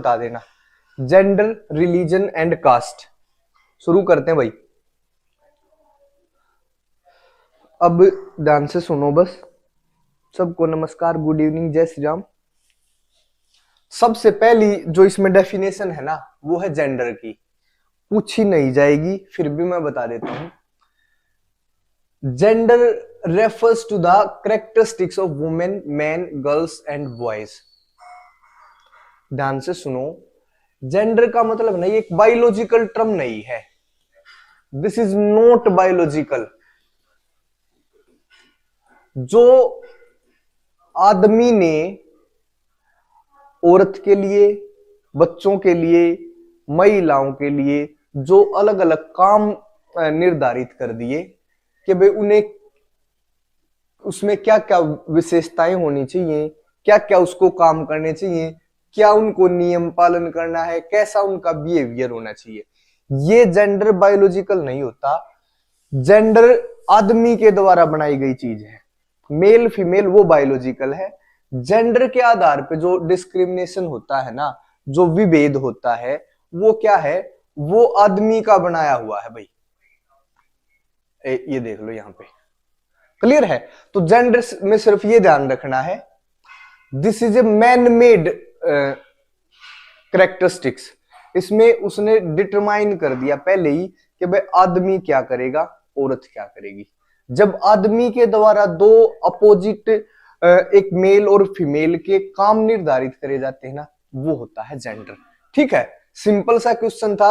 बता देना। Gender, religion and caste. शुरू करते हैं भाई। अब ध्यान से सुनो बस। सबको नमस्कार, गुड इवनिंग, जय श्री राम। सबसे पहली जो इसमें डेफिनेशन है ना, वो है जेंडर की। पूछी नहीं जाएगी, फिर भी मैं बता देता हूं। Gender refers to the characteristics of women, man, girls and boys. ध्यान से सुनो, जेंडर का मतलब नहीं, एक बायोलॉजिकल टर्म नहीं है। This is not biological. जो आदमी ने औरत के लिए, बच्चों के लिए, महिलाओं के लिए जो अलग अलग काम निर्धारित कर दिए कि भाई उन्हें उसमें क्या क्या विशेषताएं होनी चाहिए, क्या क्या उसको काम करने चाहिए, क्या उनको नियम पालन करना है, कैसा उनका बिहेवियर होना चाहिए, ये जेंडर बायोलॉजिकल नहीं होता। जेंडर आदमी के द्वारा बनाई गई चीज है। मेल फीमेल वो बायोलॉजिकल है। जेंडर के आधार पे जो डिस्क्रिमिनेशन होता है ना, जो विभेद होता है, वो क्या है, वो आदमी का बनाया हुआ है भाई। ये देख लो यहां पे, क्लियर है। तो जेंडर में सिर्फ ये ध्यान रखना है, this is a man made characteristics. इसमें उसने डिटरमाइन कर दिया पहले ही कि भाई आदमी क्या करेगा, औरत क्या करेगी। जब आदमी के द्वारा दो अपोजिट एक मेल और फीमेल के काम निर्धारित करे जाते हैं ना, वो होता है जेंडर। ठीक है, सिंपल सा क्वेश्चन था,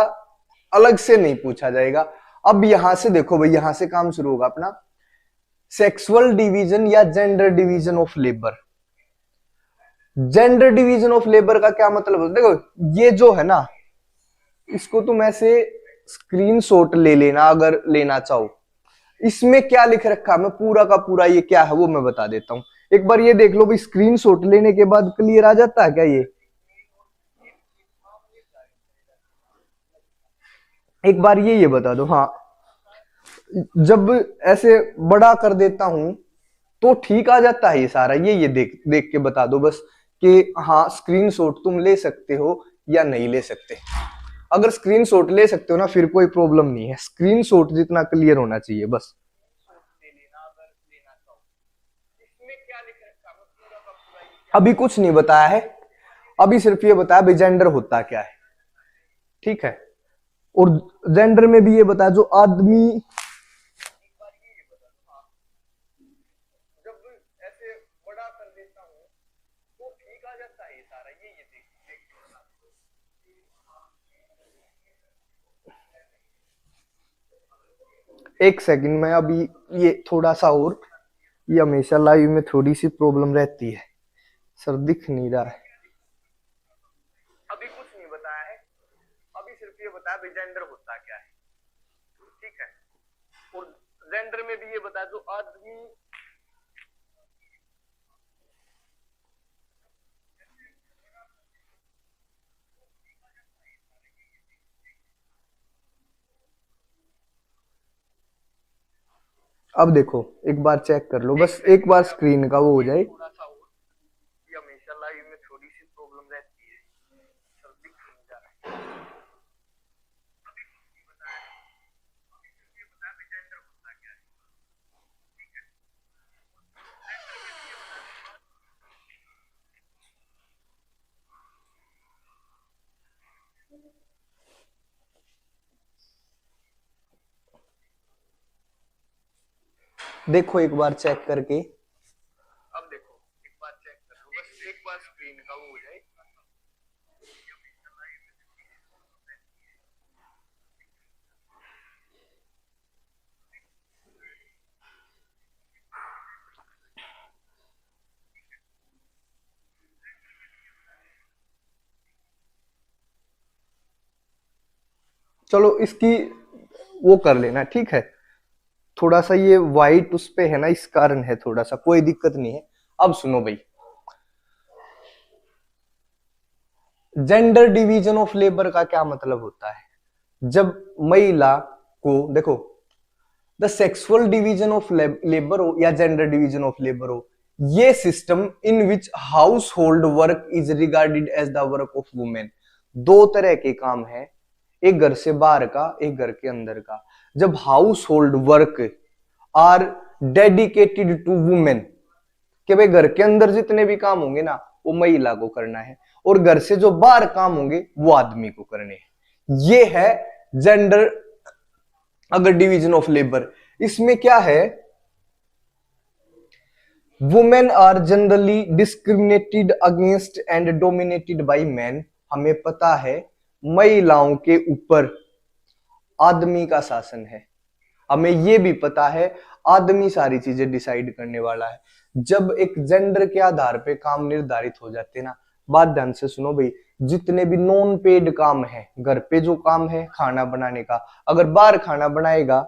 अलग से नहीं पूछा जाएगा। अब यहां से देखो भाई, यहां से काम शुरू होगा अपना। सेक्सुअल डिवीजन या gender division of labour. Gender division of labour का क्या मतलब है? देखो ये जो है ना, इसको तुम ऐसे स्क्रीनशॉट ले लेना अगर लेना चाहो। इसमें क्या लिख रखा है, मैं पूरा का पूरा ये क्या है वो मैं बता देता हूं। एक बार ये देख लो भाई, स्क्रीनशॉट लेने के बाद क्लियर आ जाता है क्या ये? एक बार ये बता दो। हाँ, जब ऐसे बड़ा कर देता हूं तो ठीक आ जाता है ये सारा। ये देख देख के बता दो बस कि हाँ स्क्रीनशॉट तुम ले सकते हो या नहीं ले सकते। अगर स्क्रीनशॉट ले सकते हो ना, फिर कोई प्रॉब्लम नहीं है। स्क्रीनशॉट जितना क्लियर होना चाहिए बस। अभी कुछ नहीं बताया है, अभी सिर्फ ये बताया भाई जेंडर होता क्या है। ठीक है, और जेंडर में भी ये बताया जो आदमी, जब ऐसे बड़ा कर देता हूं तो ठीक आ जाता है ये सारा। ये देख एक सेकंड में, अभी ये थोड़ा सा और, ये हमेशा लाइव में थोड़ी सी प्रॉब्लम रहती है, सर दिख नहीं रहा है। अभी कुछ नहीं बताया है, अभी सिर्फ ये बताया भाई जेंडर होता क्या है। ठीक है, और जेंडर में भी ये बताया जो आदमी, अब देखो एक बार चेक कर लो बस, एक बार स्क्रीन का वो हो जाए। हमेशा लाइव में थोड़ी सी प्रॉब्लम रहती है, सर दिख नहीं जा रहा है। देखो एक बार चेक करके, अब देखो एक बार चेक कर लो बस, एक बार स्क्रीन का वो हो जाए। चलो इसकी वो कर लेना, ठीक है। थोड़ा सा ये वाइट उस पे है ना, इस कारण है थोड़ा सा, कोई दिक्कत नहीं है। अब सुनो भाई, जेंडर डिवीजन ऑफ लेबर का क्या मतलब होता है। जब महिला को, देखो the sexual division of labour हो या जेंडर डिवीजन ऑफ लेबर हो, ये system in which household work is regarded as the work of women. दो तरह के काम है, एक घर से बाहर का, एक घर के अंदर का। जब household work are dedicated to women, कि भाई घर के अंदर जितने भी काम होंगे ना वो महिला को करना है, और घर से जो बाहर काम होंगे वो आदमी को करने हैं। ये है जेंडर अगर डिवीजन ऑफ लेबर। इसमें क्या है, women are generally discriminated against and dominated by man. हमें पता है महिलाओं के ऊपर आदमी का शासन है, हमें यह भी पता है आदमी सारी चीजें डिसाइड करने वाला है। जब एक जेंडर के आधार पे काम निर्धारित हो जाते ना, बात ध्यान से सुनो भाई, जितने भी नॉन पेड काम है, घर पे जो काम है खाना बनाने का, अगर बाहर खाना बनाएगा,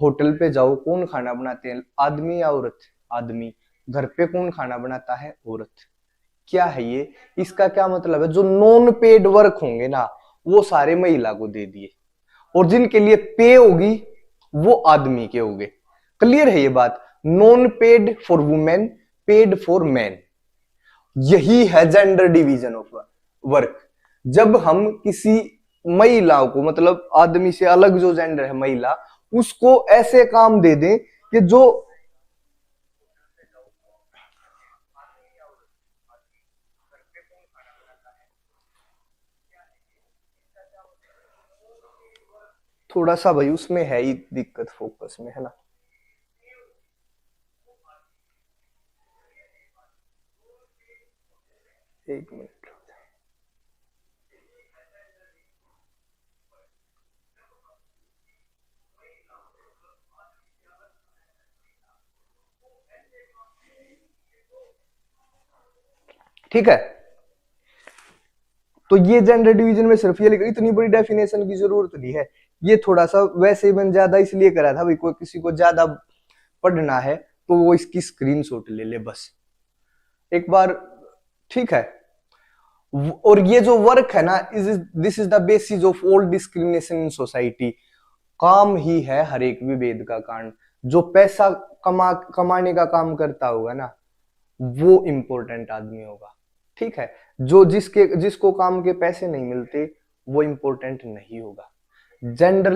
होटल पे जाओ, कौन खाना बनाते हैं, आदमी या औरत? आदमी। घर पे कौन खाना बनाता है? औरत। क्या है ये? इसका क्या मतलब है, जो नॉन पेड वर्क होंगे ना वो सारे महिला को दे दिए, और जिनके लिए पे होगी वो आदमी के होंगे। क्लियर है ये बात? Non paid for women, paid for man. यही है जेंडर डिवीजन ऑफ वर्क। जब हम किसी महिला को, मतलब आदमी से अलग जो जेंडर है महिला, उसको ऐसे काम दे दें कि जो थोड़ा सा भाई उसमें है ही दिक्कत, फोकस में, है ना। एक मिनट। ठीक है, तो ये जेंडर डिवीजन में सिर्फ ये लिखा, इतनी बड़ी डेफिनेशन की जरूरत नहीं है। ये थोड़ा सा वैसे ही मैंने ज्यादा इसलिए करा था भाई, कोई किसी को ज्यादा पढ़ना है तो वो इसकी स्क्रीनशॉट ले ले बस एक बार। ठीक है, और ये जो वर्क है ना, this is the basis of all discrimination in society. काम ही है हर एक विभेद का कारण। जो पैसा कमाने का काम करता होगा ना वो इंपॉर्टेंट आदमी होगा। ठीक है, जो जिसको काम के पैसे नहीं मिलते वो इंपॉर्टेंट नहीं होगा। जेंडर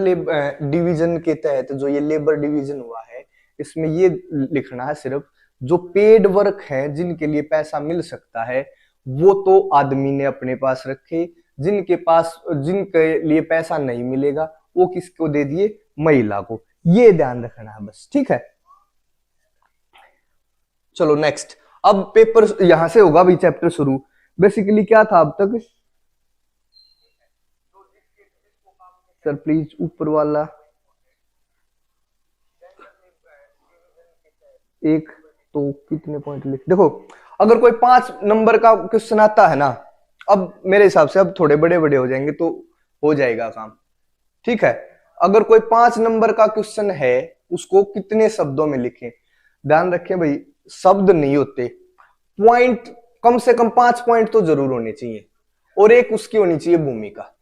डिवीजन के तहत जो ये लेबर डिवीजन हुआ है, इसमें ये लिखना है सिर्फ जो पेड वर्क है, जिनके लिए पैसा मिल सकता है, वो तो आदमी ने अपने पास रखे। जिनके लिए पैसा नहीं मिलेगा वो किसको दे दिए? महिला को। ये ध्यान रखना है बस। ठीक है, चलो नेक्स्ट। अब पेपर यहां से होगा भाई, चैप्टर शुरू। बेसिकली क्या था अब तक? सर प्लीज ऊपर वाला एक, तो कितने पॉइंट लिख, देखो अगर कोई 5 नंबर का क्वेश्चन आता है ना, अब मेरे हिसाब से अब थोड़े बड़े बड़े हो जाएंगे तो हो जाएगा काम। ठीक है, अगर कोई 5 नंबर का क्वेश्चन है उसको कितने शब्दों में लिखें? ध्यान रखें भाई, शब्द नहीं होते, पॉइंट, कम से कम 5 पॉइंट तो जरूर होने चाहिए, और एक उसकी होनी चाहिए भूमिका।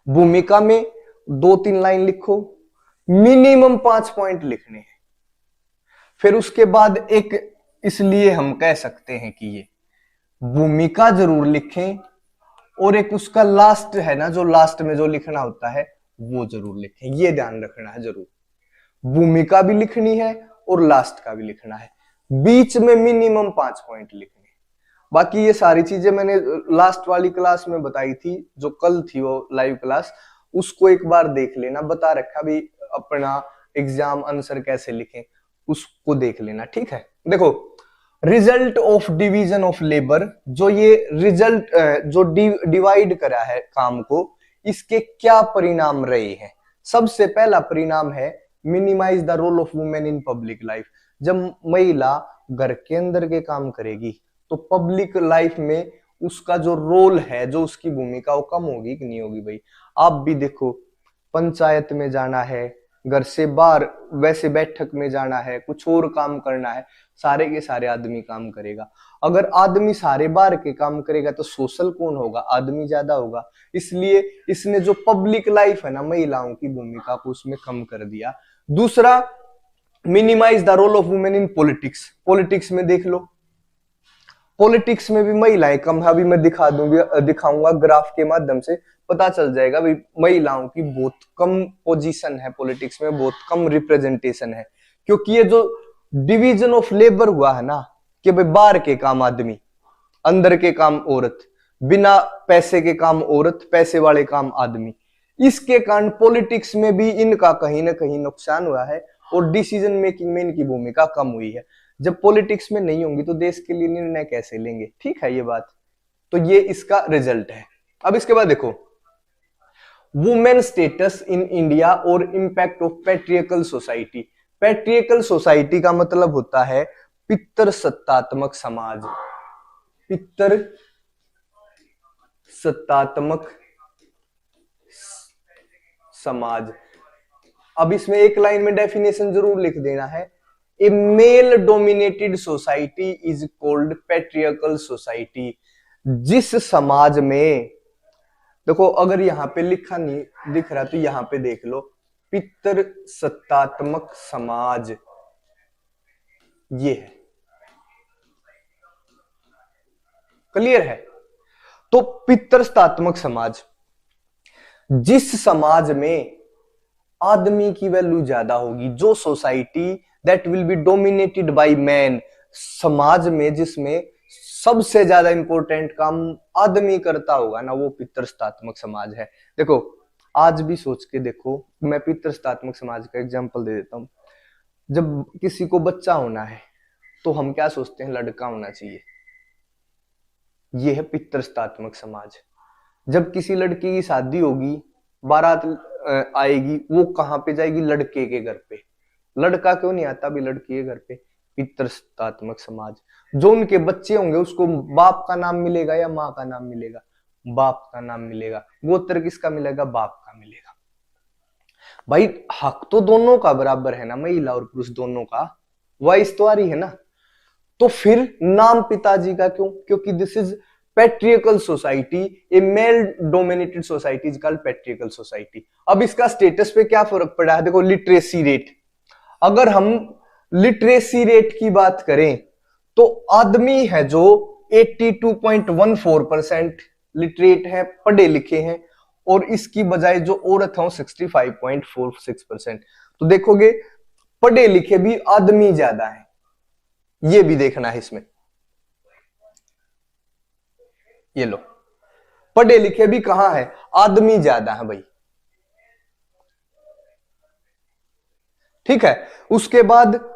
भूमिका में 2-3 लाइन लिखो, मिनिमम 5 पॉइंट लिखने हैं। फिर उसके बाद एक, इसलिए हम कह सकते हैं कि ये भूमिका जरूर लिखें, और एक उसका लास्ट है ना, जो लास्ट में जो लिखना होता है वो जरूर लिखें। ये ध्यान रखना है जरूर, भूमिका भी लिखनी है और लास्ट का भी लिखना है। बीच में मिनिमम 5 पॉइंट लिखने। बाकी ये सारी चीजें मैंने लास्ट वाली क्लास में बताई थी, जो कल थी वो लाइव क्लास, उसको एक बार देख लेना। बता रखा भी अपना एग्जाम आंसर कैसे लिखें, उसको देख लेना। ठीक है, देखो result of division of labour, जो ये रिजल्ट जो डिवाइड करा है काम को, इसके क्या परिणाम रहे हैं? सबसे पहला परिणाम है minimise the role of women in public life. जब महिला घर के अंदर के काम करेगी तो पब्लिक लाइफ में उसका जो रोल है, जो उसकी भूमिका, वो कम होगी कि नहीं होगी भाई? आप भी देखो, पंचायत में जाना है, घर से बाहर वैसे बैठक में जाना है, कुछ और काम करना है, सारे के सारे आदमी काम करेगा। अगर आदमी सारे बाहर के काम करेगा तो सोशल कौन होगा? आदमी ज्यादा होगा। इसलिए इसने जो पब्लिक लाइफ है ना, महिलाओं की भूमिका को उसमें कम कर दिया। दूसरा, minimise the role of women in politics. Politics में देख लो, पॉलिटिक्स में भी महिलाएं कम है। अभी मैं दिखाऊंगा ग्राफ के माध्यम से, पता चल जाएगा भाई महिलाओं की बहुत कम पोजीशन है पॉलिटिक्स में, बहुत कम रिप्रेजेंटेशन है। क्योंकि ये जो डिवीजन ऑफ लेबर हुआ है ना, कि भाई बाहर के काम आदमी, अंदर के काम औरत, बिना पैसे के काम औरत, पैसे वाले काम आदमी, इसके कारण पॉलिटिक्स में भी इनका कहीं ना कहीं नुकसान हुआ है और डिसीजन मेकिंग में इनकी भूमिका कम हुई है। जब पॉलिटिक्स में नहीं होंगी तो देश के लिए निर्णय कैसे लेंगे? ठीक है ये बात, तो ये इसका रिजल्ट है। अब इसके बाद देखो वुमेन स्टेटस इन इंडिया और इंपैक्ट ऑफ पैट्रियर्कल सोसाइटी। पैट्रियर्कल सोसाइटी का मतलब होता है पितर सत्तात्मक समाज, पितर सत्तात्मक समाज। अब इसमें एक लाइन में डेफिनेशन जरूर लिख देना है, a male dominated society is called patriarchal society. जिस समाज में, देखो अगर यहां पे लिखा नहीं दिख रहा तो यहां पे देख लो, पितर सत्तात्मक समाज ये है, क्लियर है? तो पितर सत्तात्मक समाज, जिस समाज में आदमी की वैल्यू ज्यादा होगी, जो society that will be dominated by man, समाज में जिसमें सबसे ज्यादा इंपॉर्टेंट काम आदमी करता होगा ना, वो पितृसत्तात्मक समाज है। देखो आज भी सोच के देखो, मैं पितृसत्तात्मक समाज का एग्जांपल दे देता हूं। जब किसी को बच्चा होना है तो हम क्या सोचते हैं? लड़का होना चाहिए, ये है पितृसत्तात्मक समाज। जब किसी लड़की की शादी होगी, बारात आएगी, वो कहां पे जाएगी? लड़के के घर पे। लड़का क्यों नहीं आता? भी लड़की के घर पे। पितृसत्तात्मक समाज। जो उनके बच्चे होंगे उसको बाप का नाम मिलेगा या माँ का नाम मिलेगा? बाप का नाम मिलेगा। गोत्र किसका मिलेगा? बाप का मिलेगा। भाई हक तो दोनों का बराबर है ना, महिला और पुरुष दोनों का, वॉइस तो आ रही है ना। तो फिर नाम पिताजी का क्यों? क्योंकि this is patriarchal society, a male dominated society is called patriarchal society. अब इसका स्टेटस पे क्या फर्क पड़ा है? देखो लिटरेसी रेट, अगर हम लिटरेसी रेट की बात करें तो आदमी है जो 82.14% लिटरेट है, पढ़े लिखे हैं, और इसकी बजाय जो औरत है 65.46%। तो देखोगे पढ़े लिखे भी आदमी ज्यादा है, ये भी देखना है इसमें। ये लो, पढ़े लिखे भी कहां है? आदमी ज्यादा है भाई, ठीक है। उसके बाद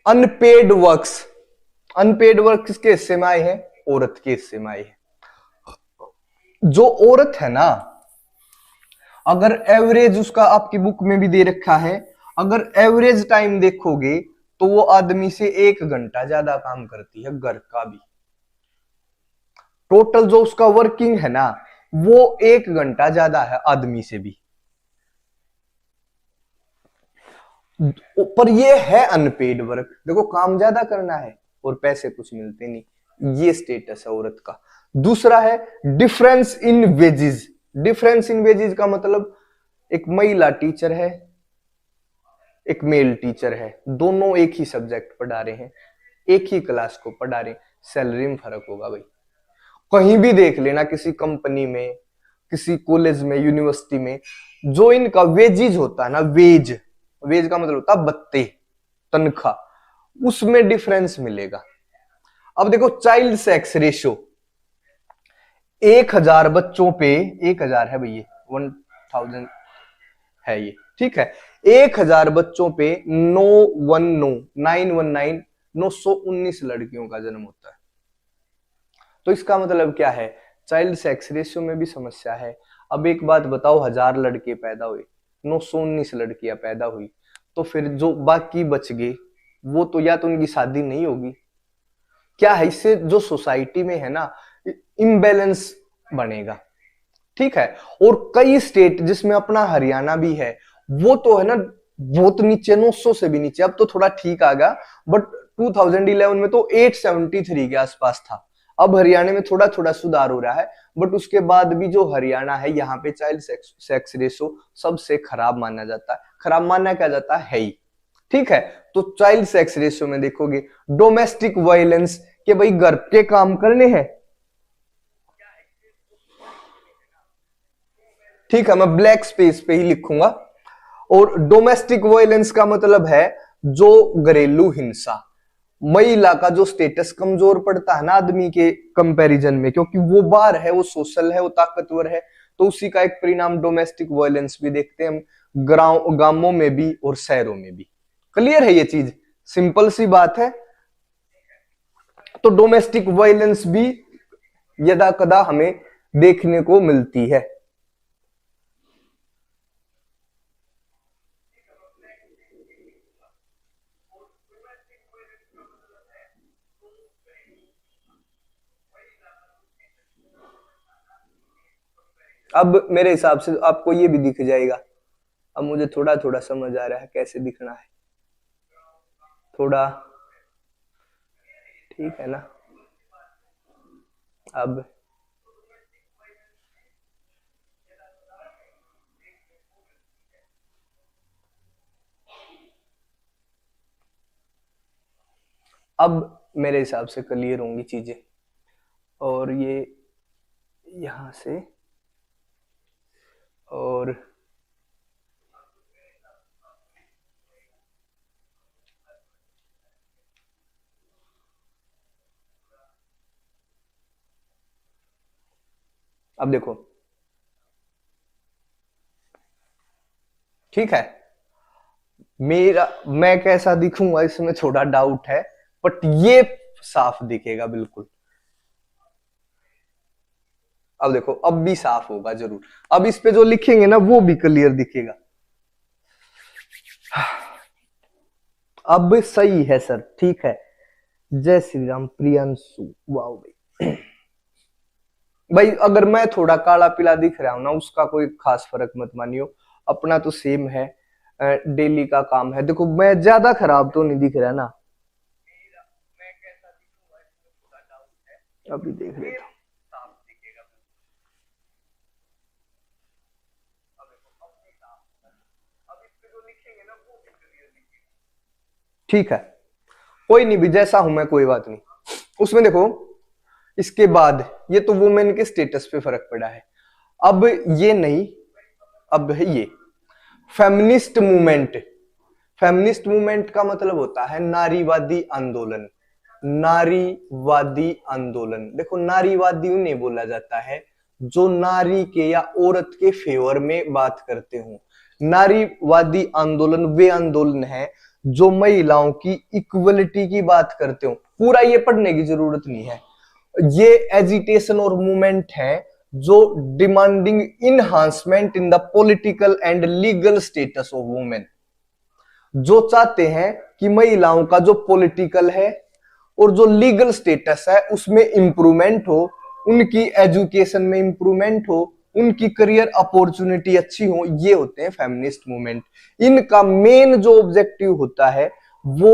अनपेड वर्क्स, अनपेड वर्क किसके हिस्से में आए हैं? औरत के हिस्से में आए हैं। जो औरत है ना, अगर एवरेज उसका आपकी बुक में भी दे रखा है, अगर एवरेज टाइम देखोगे तो वो आदमी से 1 घंटा ज्यादा काम करती है, घर का भी। टोटल जो उसका वर्किंग है ना, वो 1 घंटा ज्यादा है आदमी से भी। पर ये है अनपेड वर्क। देखो काम ज्यादा करना है और पैसे कुछ मिलते नहीं, ये स्टेटस है औरत का। दूसरा है difference in wages. Difference in wages का मतलब एक महिला टीचर है, एक मेल टीचर है, दोनों एक ही सब्जेक्ट पढ़ा रहे हैं, एक ही क्लास को पढ़ा रहे हैं, सैलरी में फर्क होगा भाई। कहीं भी देख लेना, किसी कंपनी में, किसी कॉलेज में, यूनिवर्सिटी में, जो इनका वेजेस होता है ना, वेज, वेज का मतलब होता है भत्ते, तनख्वाह, उसमें डिफरेंस मिलेगा। अब देखो चाइल्ड सेक्स रेशियो, 1000 बच्चों पे, 1000 है भैया, 1000 है ये, ठीक है। 1000 बच्चों पे 919 लड़कियों का जन्म होता है। तो इसका मतलब क्या है? चाइल्ड सेक्स रेशियो में भी समस्या है। अब एक बात बताओ, 1000 लड़के पैदा हुए, 919 लड़कियां पैदा हुई, तो फिर जो बाकी बच गए वो तो या तो उनकी शादी नहीं होगी, क्या है, इससे जो सोसाइटी में है ना इम्बैलेंस बनेगा, ठीक है। और कई स्टेट जिसमें अपना हरियाणा भी है, वो तो है ना बहुत नीचे, 900 से भी नीचे, अब तो थोड़ा ठीक आ गया, बट 2011 में तो 873 के आसपास था। अब हरियाणा में थोड़ा थोड़ा सुधार हो रहा है, बट उसके बाद भी जो हरियाणा है, यहाँ पे चाइल्ड सेक्स रेशो सबसे खराब माना जाता है। खराब माना क्या जाता है ही, ठीक है। तो चाइल्ड सेक्स रेशियो में देखोगे डोमेस्टिक वायलेंस के भाई घर के काम करने हैं, ठीक है, मैं ब्लैक स्पेस पे ही लिखूंगा। और डोमेस्टिक वायलेंस का मतलब है जो घरेलू हिंसा, महिला का जो स्टेटस कमजोर पड़ता है ना आदमी के कंपैरिजन में, क्योंकि वो बाहर है, वो सोशल है, वो ताकतवर है, तो उसी का एक परिणाम डोमेस्टिक वायलेंस भी देखते हैं हम गांवों में भी और शहरों में भी। क्लियर है ये चीज, सिंपल सी बात है। तो डोमेस्टिक वायलेंस भी यदा कदा हमें देखने को मिलती है। अब मेरे हिसाब से आपको ये भी दिख जाएगा। अब मुझे थोड़ा थोड़ा समझ आ रहा है कैसे दिखना है, थोड़ा ठीक है ना। अब मेरे हिसाब से क्लियर होंगी चीजें। और ये यहां से और अब देखो, ठीक है, मैं कैसा दिखूंगा इसमें थोड़ा डाउट है, बट ये साफ दिखेगा बिल्कुल। अब देखो, अब भी साफ होगा जरूर। अब इस पे जो लिखेंगे ना वो भी क्लियर दिखेगा। अब सही है सर, ठीक है। जय श्री राम प्रियांशु, वाह भाई। भाई अगर मैं थोड़ा काला पीला दिख रहा हूं ना, उसका कोई खास फर्क मत मानियो, अपना तो सेम है, डेली का काम है। देखो मैं ज्यादा खराब तो नहीं दिख रहा ना, अभी देख लेता हूं। ठीक है, कोई नहीं भी, जैसा हूं मैं कोई बात नहीं। उसमें देखो, इसके बाद ये तो वुमेन के स्टेटस पे फर्क पड़ा है। अब ये नहीं, अब है ये फेमिनिस्ट मूवमेंट। फेमिनिस्ट मूवमेंट का मतलब होता है नारीवादी आंदोलन। नारीवादी आंदोलन, देखो नारीवादी उन्हें बोला जाता है जो नारी के या औरत के फेवर में बात करते हो। नारीवादी आंदोलन वे आंदोलन है जो महिलाओं की इक्वलिटी की बात करते हो। पूरा ये पढ़ने की जरूरत नहीं है, ये एजिटेशन और मूवमेंट है जो demanding enhancement in the political and legal status of women, जो चाहते हैं कि महिलाओं का जो पॉलिटिकल है और जो लीगल स्टेटस है उसमें इंप्रूवमेंट हो, उनकी एजुकेशन में इंप्रूवमेंट हो, उनकी करियर अपॉर्चुनिटी अच्छी हो। ये होते हैं फेमिनिस्ट मूवमेंट। इनका मेन जो ऑब्जेक्टिव होता है वो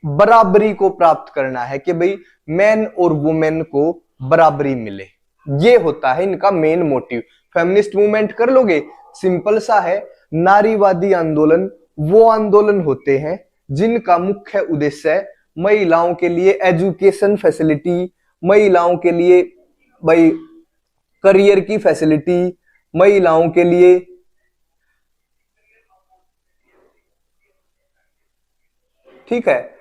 बराबरी को प्राप्त करना है, कि भाई मैन और वुमेन को बराबरी मिले। ये होता है इनका मेन मोटिव। फेमिनिस्ट मूवमेंट कर लोगे, सिंपल सा है। नारीवादी आंदोलन वो आंदोलन होते हैं जिनका मुख्य उद्देश्य है महिलाओं के लिए एजुकेशन फैसिलिटी, महिलाओं के लिए भाई करियर की फैसिलिटी, महिलाओं के लिए ठीक है।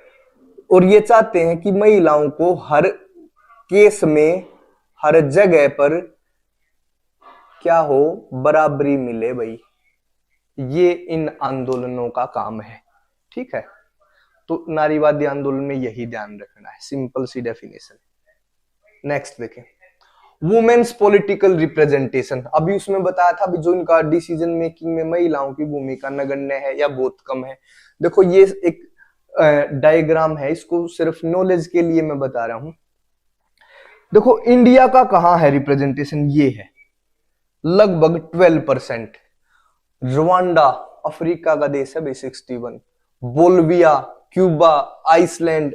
और ये चाहते हैं कि महिलाओं को हर केस में, हर जगह पर क्या हो, बराबरी मिले भाई। ये इन आंदोलनों का काम है, ठीक है। तो नारीवादी आंदोलन में यही ध्यान रखना है, सिंपल सी डेफिनेशन। नेक्स्ट देखें, वुमेन्स पॉलिटिकल रिप्रेजेंटेशन। अभी उसमें बताया था जो इनका डिसीजन मेकिंग में महिलाओं की भूमिका नगण्य है या बहुत कम है। देखो ये एक डायग्राम है, इसको सिर्फ नॉलेज के लिए मैं बता रहा हूं। देखो इंडिया का कहां है रिप्रेजेंटेशन, ये है लगभग 12%। रवांडा अफ्रीका का देश है भाई 61, Bolivia, Cuba, Iceland,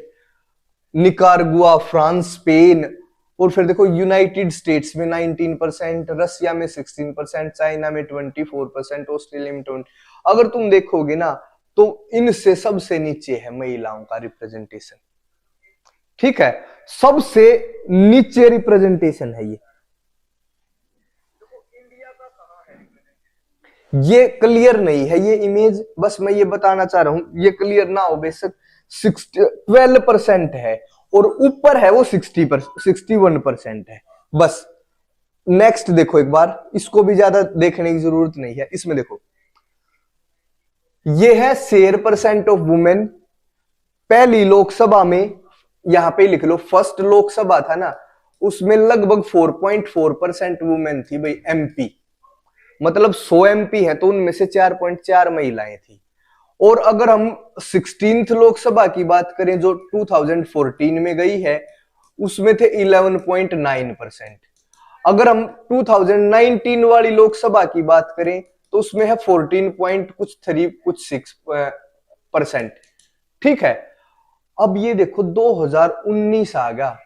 Nicaragua, France, Spain, और फिर देखो यूनाइटेड स्टेट्स में 19%, रसिया में 16%, चाइना में 24%, ऑस्ट्रेलिया में 20। अगर तुम देखोगे ना तो इनसे सबसे नीचे है महिलाओं का रिप्रेजेंटेशन। ठीक है, सबसे नीचे रिप्रेजेंटेशन है ये क्लियर नहीं है ये इमेज, बस मैं ये बताना चाह रहा हूं, ये क्लियर ना हो बेशक। 12% है और ऊपर है वो 61% है बस। नेक्स्ट देखो एक बार, इसको भी ज्यादा देखने की जरूरत नहीं है। इसमें देखो, ये है शेयर परसेंट ऑफ वुमेन पहली लोकसभा में, यहां पे लिख लो फर्स्ट लोकसभा था ना, उसमें लगभग 4.4% वुमेन थी भाई एमपी। मतलब 100 एमपी है तो उनमें से 4.4 महिलाएं थी। और अगर हम 16th लोकसभा की बात करें जो 2014 में गई है, उसमें थे 11.9%। अगर हम 2019 वाली लोकसभा की बात करें तो उसमें है 14.6%। ठीक है, अब ये देखो 2019 आ गया,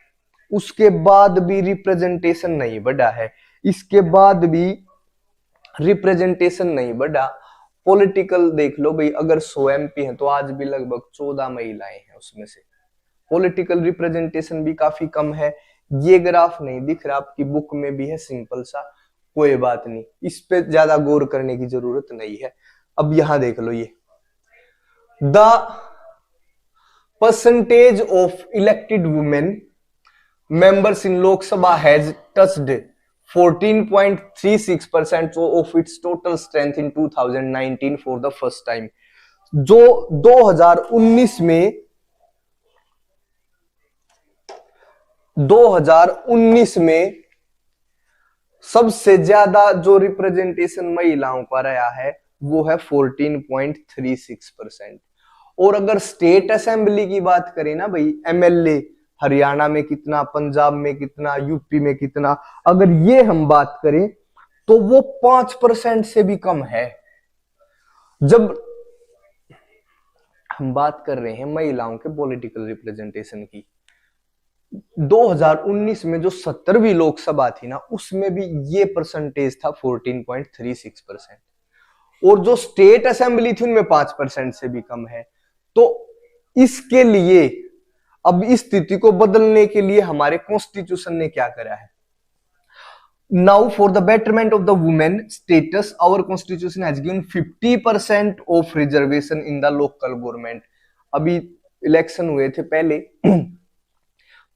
उसके बाद भी रिप्रेजेंटेशन नहीं बढ़ा है, इसके बाद भी रिप्रेजेंटेशन नहीं बढ़ा। पॉलिटिकल देख लो भाई, अगर 100 एमपी हैं तो आज भी लगभग 14 महिलाएं हैं उसमें से। पॉलिटिकल रिप्रेजेंटेशन भी काफी कम है। ये ग्राफ नहीं दिख रहा, आपकी बुक में भी है सिंपल सा, कोई बात नहीं, इस पे ज्यादा गौर करने की जरूरत नहीं है। अब यहां देख लो, ये the percentage of elected women members in Lok Sabha has touched 14.36% of its total strength in 2019 for the first time। जो 2019 में सबसे ज्यादा जो रिप्रेजेंटेशन महिलाओं का रहा है वो है 14.36%। और अगर स्टेट असेंबली की बात करें ना भाई, एमएलए हरियाणा में कितना, पंजाब में कितना, यूपी में कितना, अगर ये हम बात करें तो वो 5% से भी कम है। जब हम बात कर रहे हैं महिलाओं के पॉलिटिकल रिप्रेजेंटेशन की, 2019 में जो 70वीं लोकसभा थी ना, उसमें भी ये परसेंटेज था 14.36%। और जो स्टेट असेंबली थी उनमें 5% से भी कम है। तो इसके लिए, अब इस स्थिति को बदलने के लिए हमारे कॉन्स्टिट्यूशन ने क्या करा है, now for the betterment of the women status our constitution has given 50% of reservation in the local government. अभी इलेक्शन हुए थे पहले,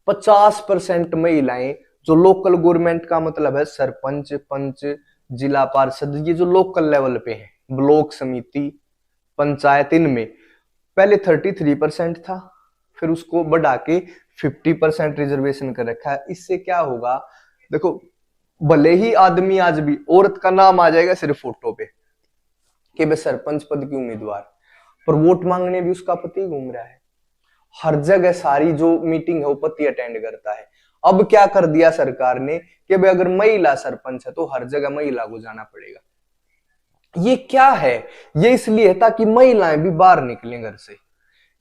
50% महिलाएं, जो लोकल गवर्नमेंट का मतलब है सरपंच, पंच, जिला पार्षद, ये जो लोकल लेवल पे है, ब्लॉक समिति, पंचायत, इनमें पहले 33% था, फिर उसको बढ़ा के 50% रिजर्वेशन कर रखा है। इससे क्या होगा, देखो भले ही आदमी आज भी, औरत का नाम आ जाएगा सिर्फ फोटो पे कि वह सरपंच पद की उम्मीदवार, पर वोट मांगने भी उसका पति घूम रहा है। हर जगह सारी जो मीटिंग है वो पति अटेंड करता है। अब क्या कर दिया सरकार ने कि भाई अगर महिला सरपंच है तो हर जगह महिला को जाना पड़ेगा। ये क्या है, ये इसलिए है ताकि महिलाएं भी बाहर निकलें घर से,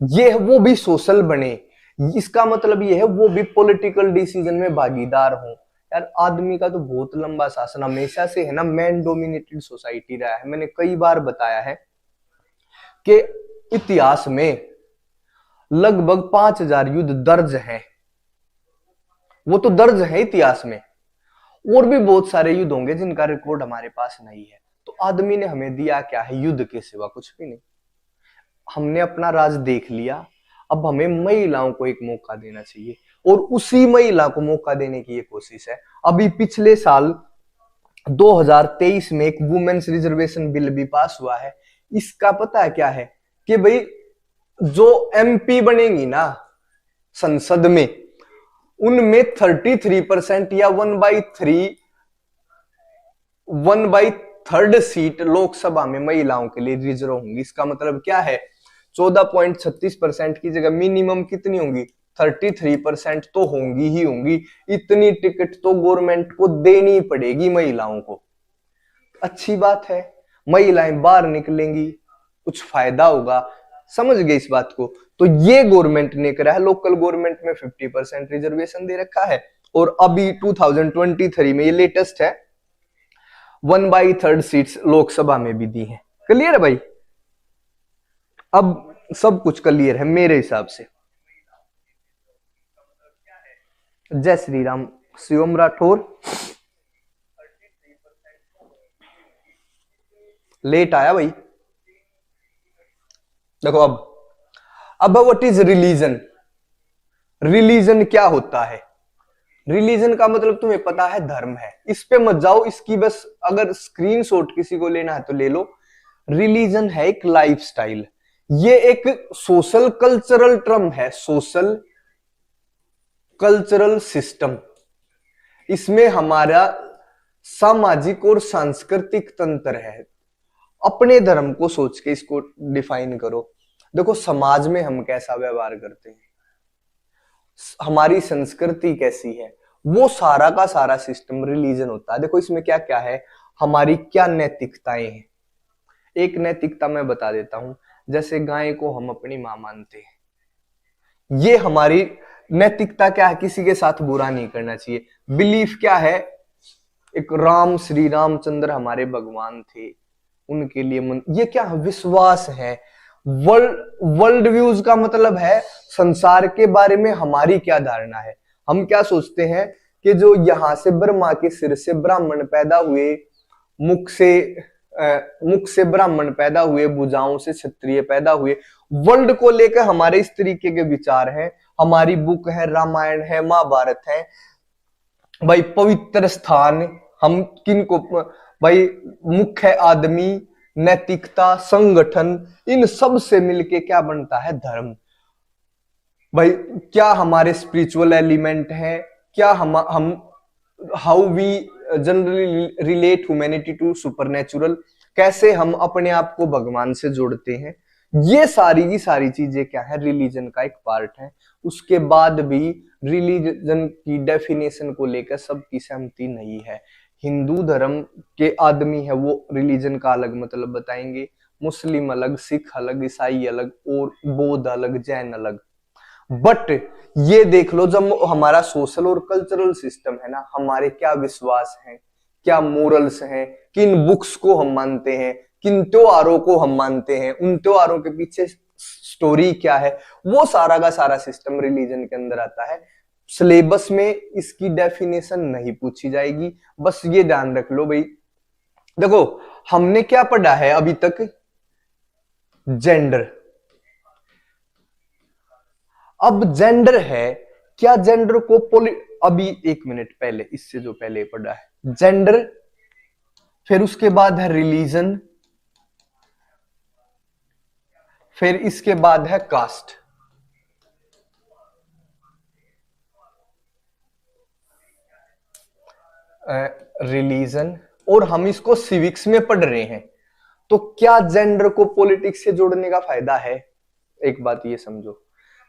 ये वो भी सोशल बने। इसका मतलब ये है वो भी पॉलिटिकल डिसीजन में भागीदार हो। यार आदमी का तो बहुत लंबा शासन हमेशा से है ना, मैन डोमिनेटेड सोसाइटी रहा है। मैंने कई बार बताया है कि इतिहास में लगभग 5000 युद्ध दर्ज हैं, वो तो दर्ज है इतिहास में, और भी बहुत सारे युद्ध होंगे जिनका रिकॉर्ड हमारे पास नहीं है। तो आदमी ने हमें दिया क्या है, युद्ध के सिवा कुछ भी नहीं। हमने अपना राज देख लिया, अब हमें महिलाओं को एक मौका देना चाहिए, और उसी महिला को मौका देने की ये कोशिश है। अभी पिछले साल 2023 में एक वुमेन्स रिजर्वेशन बिल भी पास हुआ है। इसका पता है क्या है कि भाई जो एमपी बनेंगी ना संसद में, उनमें 33% या 1/3 सीट लोकसभा में महिलाओं के लिए रिजर्व होंगी। इसका मतलब क्या है, 14.36% की जगह मिनिमम कितनी होंगी, 33% तो होंगी ही होंगी। इतनी टिकट तो गवर्नमेंट को देनी पड़ेगी महिलाओं को। अच्छी बात है, महिलाएं बाहर निकलेंगी, कुछ फायदा होगा। समझ गए इस बात को? तो ये गवर्नमेंट ने करा है, लोकल गवर्नमेंट में 50% रिजर्वेशन दे रखा है। और अभी 2023 में ये लेटेस्ट है, 1/3 सीट्स लोकसभा में भी दी है। क्लियर है भाई? अब सब कुछ क्लियर है मेरे हिसाब से। जय श्री राम। शिवम राठौर लेट आया भाई। देखो अब व्हाट इज रिलीजन? रिलीजन क्या होता है? रिलीजन का मतलब तुम्हें पता है, धर्म है। इस पे मत जाओ, इसकी बस अगर स्क्रीनशॉट किसी को लेना है तो ले लो। रिलीजन है एक लाइफस्टाइल, ये एक सोशल कल्चरल टर्म है, सोशल कल्चरल सिस्टम। इसमें हमारा सामाजिक और सांस्कृतिक तंत्र है। अपने धर्म को सोच के इसको डिफाइन करो। देखो समाज में हम कैसा व्यवहार करते हैं, हमारी संस्कृति कैसी है, वो सारा का सारा सिस्टम रिलीजन होता है। देखो इसमें क्या क्या है, हमारी क्या नैतिकताएं हैं। एक नैतिकता मैं बता देता हूं, जैसे गाय को हम अपनी मां मानते हैं, ये हमारी नैतिकता क्या है, किसी के साथ बुरा नहीं करना चाहिए। बिलीफ क्या है, एक राम श्री रामचंद्र हमारे भगवान थे, उनके लिए ये क्या है, विश्वास है। वर्ल्ड व्यूज का मतलब है संसार के बारे में हमारी क्या धारणा है। हम क्या सोचते हैं कि जो यहां से ब्रह्मा के सिर से ब्राह्मण पैदा हुए, मुख से ब्राह्मण पैदा हुए, भुजाओं से क्षत्रिय पैदा हुए, वर्ल्ड को लेकर हमारे इस तरीके के विचार हैं। हमारी बुक है, रामायण है, महाभारत है भाई, पवित्र स्थान। हम किन को भाई, मुख्य आदमी, नैतिकता, संगठन, इन सब से मिलके क्या बनता है, धर्म। भाई क्या हमारे स्पिरिचुअल एलिमेंट है, क्या हम how we generally relate humanity to supernatural, कैसे हम अपने आप को भगवान से जोड़ते हैं। ये सारी की सारी चीजें क्या है, रिलीजन का एक पार्ट है। उसके बाद भी रिलीजन की डेफिनेशन को लेकर सबकी सहमति नहीं है। हिंदू धर्म के आदमी है वो रिलीजन का अलग मतलब बताएंगे, मुस्लिम अलग, सिख अलग, ईसाई अलग, और बौद्ध अलग, जैन अलग। बट ये देख लो, जब हमारा सोशल और कल्चरल सिस्टम है ना, हमारे क्या विश्वास हैं, क्या मोरल्स हैं, किन बुक्स को हम मानते हैं, किन त्योहारों को हम मानते हैं, उन त्योहारों के पीछे स्टोरी क्या है, वो सारा का सारा सिस्टम रिलीजन के अंदर आता है। सिलेबस में इसकी डेफिनेशन नहीं पूछी जाएगी, बस ये ध्यान रख लो भाई। देखो हमने क्या पढ़ा है अभी तक, जेंडर। अब जेंडर है, क्या जेंडर को अभी एक मिनट पहले, इससे जो पहले पढ़ा है जेंडर, फिर उसके बाद है रिलीजन, फिर इसके बाद है कास्ट। रिलीजन, और हम इसको सिविक्स में पढ़ रहे हैं। तो क्या जेंडर को पॉलिटिक्स से जोड़ने का फायदा है? एक बात ये समझो,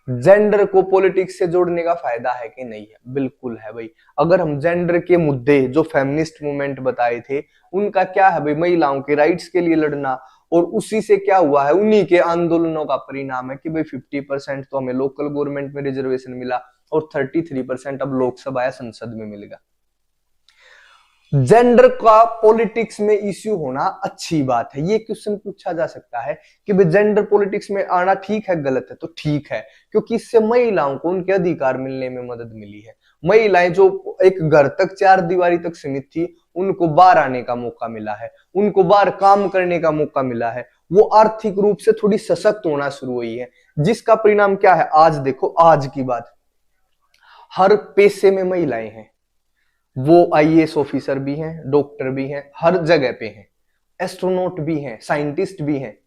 जेंडर को पॉलिटिक्स से जोड़ने का फायदा है कि नहीं है? बिल्कुल है भाई। अगर हम जेंडर के मुद्दे जो फेमिनिस्ट मूवमेंट बताए थे, उनका क्या है भाई, महिलाओं के राइट्स के लिए लड़ना, और उसी से क्या हुआ है, उन्हीं के आंदोलनों का परिणाम है कि भाई 50% तो हमें लोकल गवर्नमेंट में रिजर्वेशन मिला, और 33% अब लोकसभा या संसद में मिलेगा। जेंडर का पॉलिटिक्स में इश्यू होना अच्छी बात है। ये क्वेश्चन पूछा जा सकता है कि भाई जेंडर पॉलिटिक्स में आना ठीक है गलत है? तो ठीक है, क्योंकि इससे महिलाओं को उनके अधिकार मिलने में मदद मिली है। महिलाएं जो एक घर तक, चार दीवारी तक सीमित थी, उनको बाहर आने का मौका मिला है, उनको बाहर काम करने का मौका मिला है, वो आर्थिक रूप से थोड़ी सशक्त होना शुरू हुई है, जिसका परिणाम क्या है, आज देखो, आज की बात, हर पेशे में महिलाएं हैं। वो आईएएस ऑफिसर भी हैं, डॉक्टर भी हैं, हर जगह पे हैं, एस्ट्रोनॉट भी हैं, साइंटिस्ट भी हैं।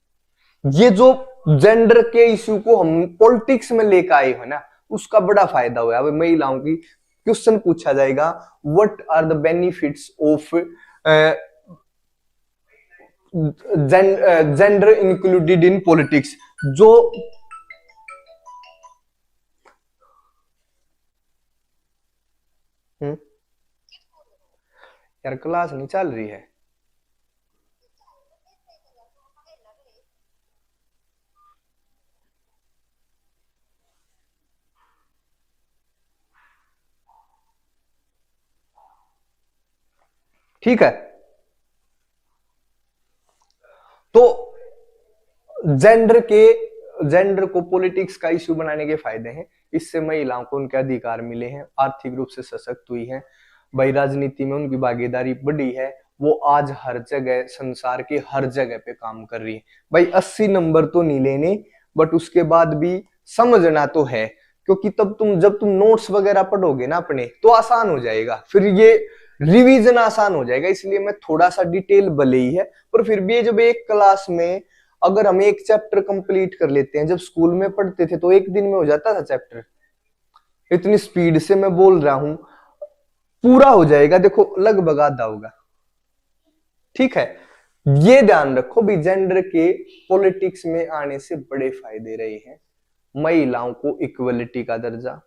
ये जो जेंडर के इश्यू को हम पॉलिटिक्स में लेकर आए हैं ना, उसका बड़ा फायदा हुआ है। महिलाओं की क्वेश्चन पूछा जाएगा, what are the benefits of gender included in politics. जो यार क्लास नहीं चल रही है। ठीक है, तो जेंडर को पॉलिटिक्स का इश्यू बनाने के फायदे हैं। इससे महिलाओं को उनके अधिकार मिले हैं, आर्थिक रूप से सशक्त हुई हैं, भाई राजनीति में उनकी भागीदारी बढ़ी है, वो आज हर जगह संसार के हर जगह पे काम कर रही है। भाई 80 नंबर तो नहीं लेने, बट उसके बाद भी समझना तो है, क्योंकि तब जब तुम नोट्स वगैरह पढ़ोगे ना अपने, तो आसान हो जाएगा, फिर ये रिवीजन आसान हो जाएगा। इसलिए मैं थोड़ा सा डिटेल भले ही है, पर फिर भी जब एक क्लास में अगर हम एक चैप्टर कंप्लीट कर लेते हैं, जब स्कूल में पढ़ते थे तो एक दिन में हो जाता था चैप्टर, इतनी स्पीड से मैं बोल रहा हूं, पूरा हो जाएगा, देखो लगभग आधा होगा। ठीक है, ये ध्यान रखो भी, जेंडर के पॉलिटिक्स में आने से बड़े फायदे रहे हैं। महिलाओं को इक्वलिटी का दर्जा,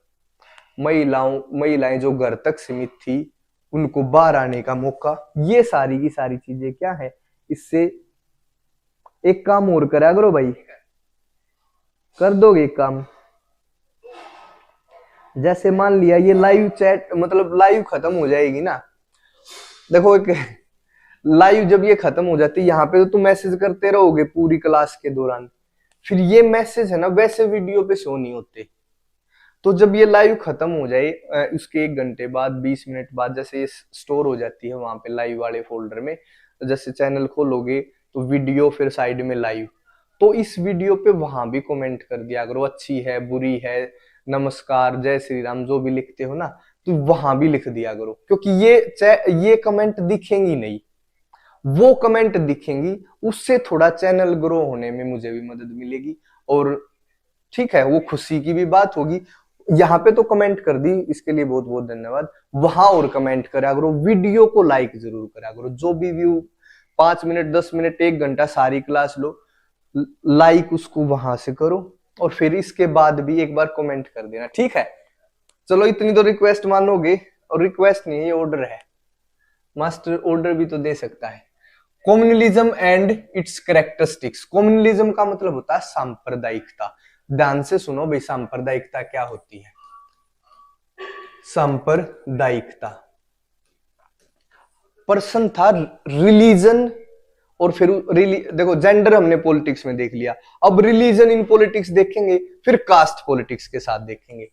महिलाएं जो घर तक सीमित थी उनको बाहर आने का मौका, ये सारी की सारी चीजें क्या है। इससे एक काम और करा करो भाई, कर दोगे एक काम, जैसे मान लिया ये लाइव चैट, मतलब लाइव खत्म हो जाएगी ना, देखो एक लाइव जब ये खत्म हो जाती है, यहाँ पे तो तुम मैसेज करते रहोगे पूरी क्लास के दौरान, फिर ये मैसेज है ना वैसे वीडियो पे शो नहीं होते। तो जब ये लाइव खत्म हो जाए, उसके 1 घंटे बाद 20 मिनट बाद जैसे ये स्टोर हो जाती है वहां पे लाइव वाले फोल्डर में, जैसे चैनल खोलोगे तो वीडियो फिर साइड में लाइव, तो इस वीडियो पे वहां भी कमेंट कर दिया करो, अच्छी है बुरी है, नमस्कार जय श्री राम जो भी लिखते हो ना, तो वहां भी लिख दिया करो, क्योंकि ये कमेंट दिखेंगी नहीं, वो कमेंट दिखेंगी, उससे थोड़ा चैनल ग्रो होने में मुझे भी मदद मिलेगी, और ठीक है वो खुशी की भी बात होगी। यहाँ पे तो कमेंट कर दी, इसके लिए बहुत बहुत धन्यवाद। वहां और कमेंट करा करो, वीडियो को लाइक जरूर करा करो, जो भी व्यू 5 मिनट 10 मिनट 1 घंटा सारी क्लास लो, लाइक उसको वहां से करो, और फिर इसके बाद भी एक बार कमेंट कर देना, ठीक है। चलो इतनी तो रिक्वेस्ट मानोगे, और रिक्वेस्ट नहीं ये ऑर्डर है, मास्टर ऑर्डर भी तो दे सकता है। Communalism and it's characteristics. Communalism का मतलब होता है सांप्रदायिकता। ध्यान से सुनो भाई, सांप्रदायिकता क्या होती है। सांप्रदायिकता पर्सन था, रिलीजन, और फिर देखो जेंडर हमने पॉलिटिक्स में देख लिया, अब रिलीजन इन पॉलिटिक्स देखेंगे, फिर कास्ट पॉलिटिक्स के साथ देखेंगे।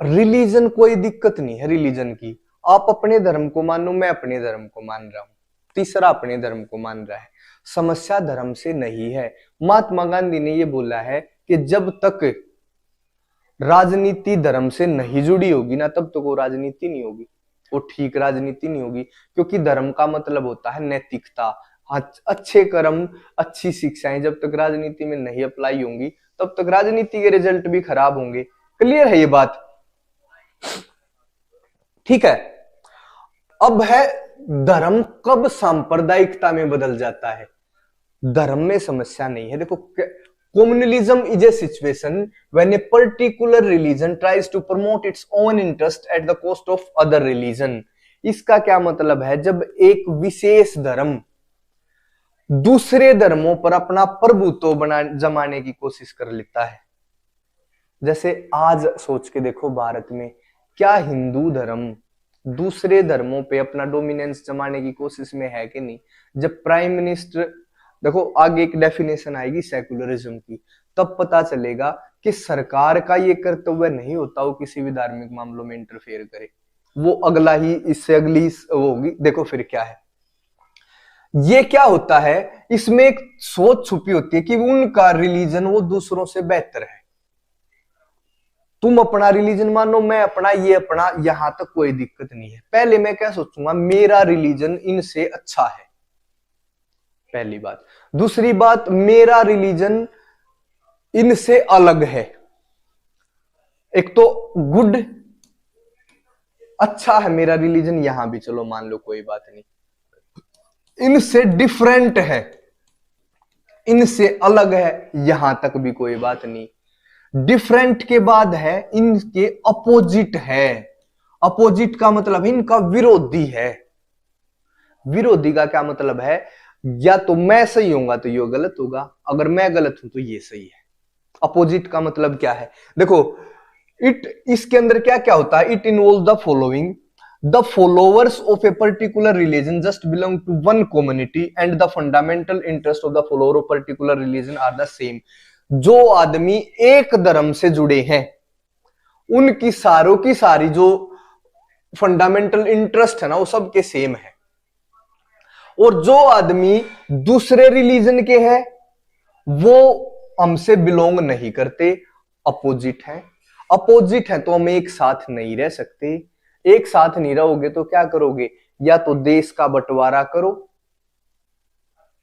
रिलीजन कोई दिक्कत नहीं है रिलीजन की, आप अपने धर्म को मानो, मैं अपने धर्म को मान रहा हूं, तीसरा अपने धर्म को मान रहा है, समस्या धर्म से नहीं है। महात्मा गांधी ने यह बोला है कि जब तक राजनीति धर्म से नहीं जुड़ी होगी ना, तब तक वो राजनीति नहीं होगी, वो ठीक राजनीति नहीं होगी, क्योंकि धर्म का मतलब होता है नैतिकता, अच्छे कर्म, अच्छी शिक्षाएं जब तक राजनीति में नहीं अप्लाई होंगी, तब तक राजनीति के रिजल्ट भी खराब होंगे। क्लियर है ये बात, ठीक है। अब है धर्म कब सांप्रदायिकता में बदल जाता है। धर्म में समस्या नहीं है, देखो communalism is a situation when a particular religion tries to promote its own interest at the cost of other religion। इसका क्या मतलब है, जब एक विशेष धर्म दूसरे धर्मों पर अपना प्रभुत्व जमाने की कोशिश कर लेता है। जैसे आज सोच के देखो, भारत में क्या हिंदू धर्म दूसरे धर्मों पे अपना डोमिनेंस जमाने की कोशिश में है कि नहीं। जब प्राइम मिनिस्टर, देखो आगे एक डेफिनेशन आएगी सेकुलरिज्म की, तब पता चलेगा कि सरकार का ये कर्तव्य नहीं होता वो किसी भी धार्मिक मामलों में इंटरफेयर करे, वो अगला ही, इससे अगली होगी। देखो फिर क्या है, ये क्या होता है, इसमें एक सोच छुपी होती है कि उनका रिलीजन वो दूसरों से बेहतर है, तुम अपना रिलीजन मानो, मैं अपना, ये अपना, यहां तक कोई दिक्कत नहीं है। पहले मैं क्या सोचूंगा, मेरा रिलीजन इनसे अच्छा है, पहली बात। दूसरी बात, मेरा रिलीजन इनसे अलग है, एक तो गुड, अच्छा है मेरा रिलीजन, यहां भी चलो मान लो कोई बात नहीं, इनसे डिफरेंट है, इनसे अलग है, यहां तक भी कोई बात नहीं। डिफरेंट के बाद है इनके अपोजिट है, अपोजिट का मतलब है इनका विरोधी है। विरोधी का क्या मतलब है, या तो मैं सही होऊंगा तो ये गलत होगा, अगर मैं गलत हूं तो ये सही है। अपोजिट का मतलब क्या है, देखो इसके अंदर क्या क्या होता है, it involve the following, the followers of a particular religion just belong to one community and the fundamental interest of the follower of particular religion are the same. जो आदमी एक धर्म से जुड़े हैं उनकी सारों की सारी जो फंडामेंटल इंटरेस्ट है ना वो सबके सेम है। और जो आदमी दूसरे रिलीजन के हैं वो हमसे बिलोंग नहीं करते, अपोजिट है। अपोजिट है तो हम एक साथ नहीं रह सकते। एक साथ नहीं रहोगे तो क्या करोगे? या तो देश का बंटवारा करो,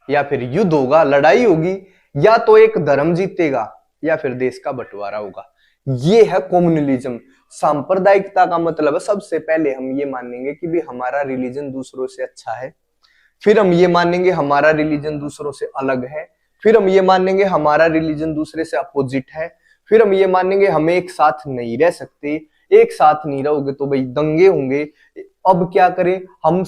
या फिर युद्ध होगा, लड़ाई होगी, या तो एक धर्म जीतेगा या फिर देश का बंटवारा होगा। ये है कम्युनलिज्म। सांप्रदायिकता का मतलब है सबसे पहले हम ये मानेंगे कि भी हमारा रिलीजन दूसरों से अच्छा है, फिर हम ये मानेंगे हमारा रिलीजन दूसरों से अलग है, फिर हम ये मानेंगे हमारा रिलीजन दूसरे से अपोजिट है, फिर हम ये मानेंगे हम एक साथ नहीं रह सकते। एक साथ नहीं रहोगे तो भाई दंगे होंगे। अब क्या करें हम?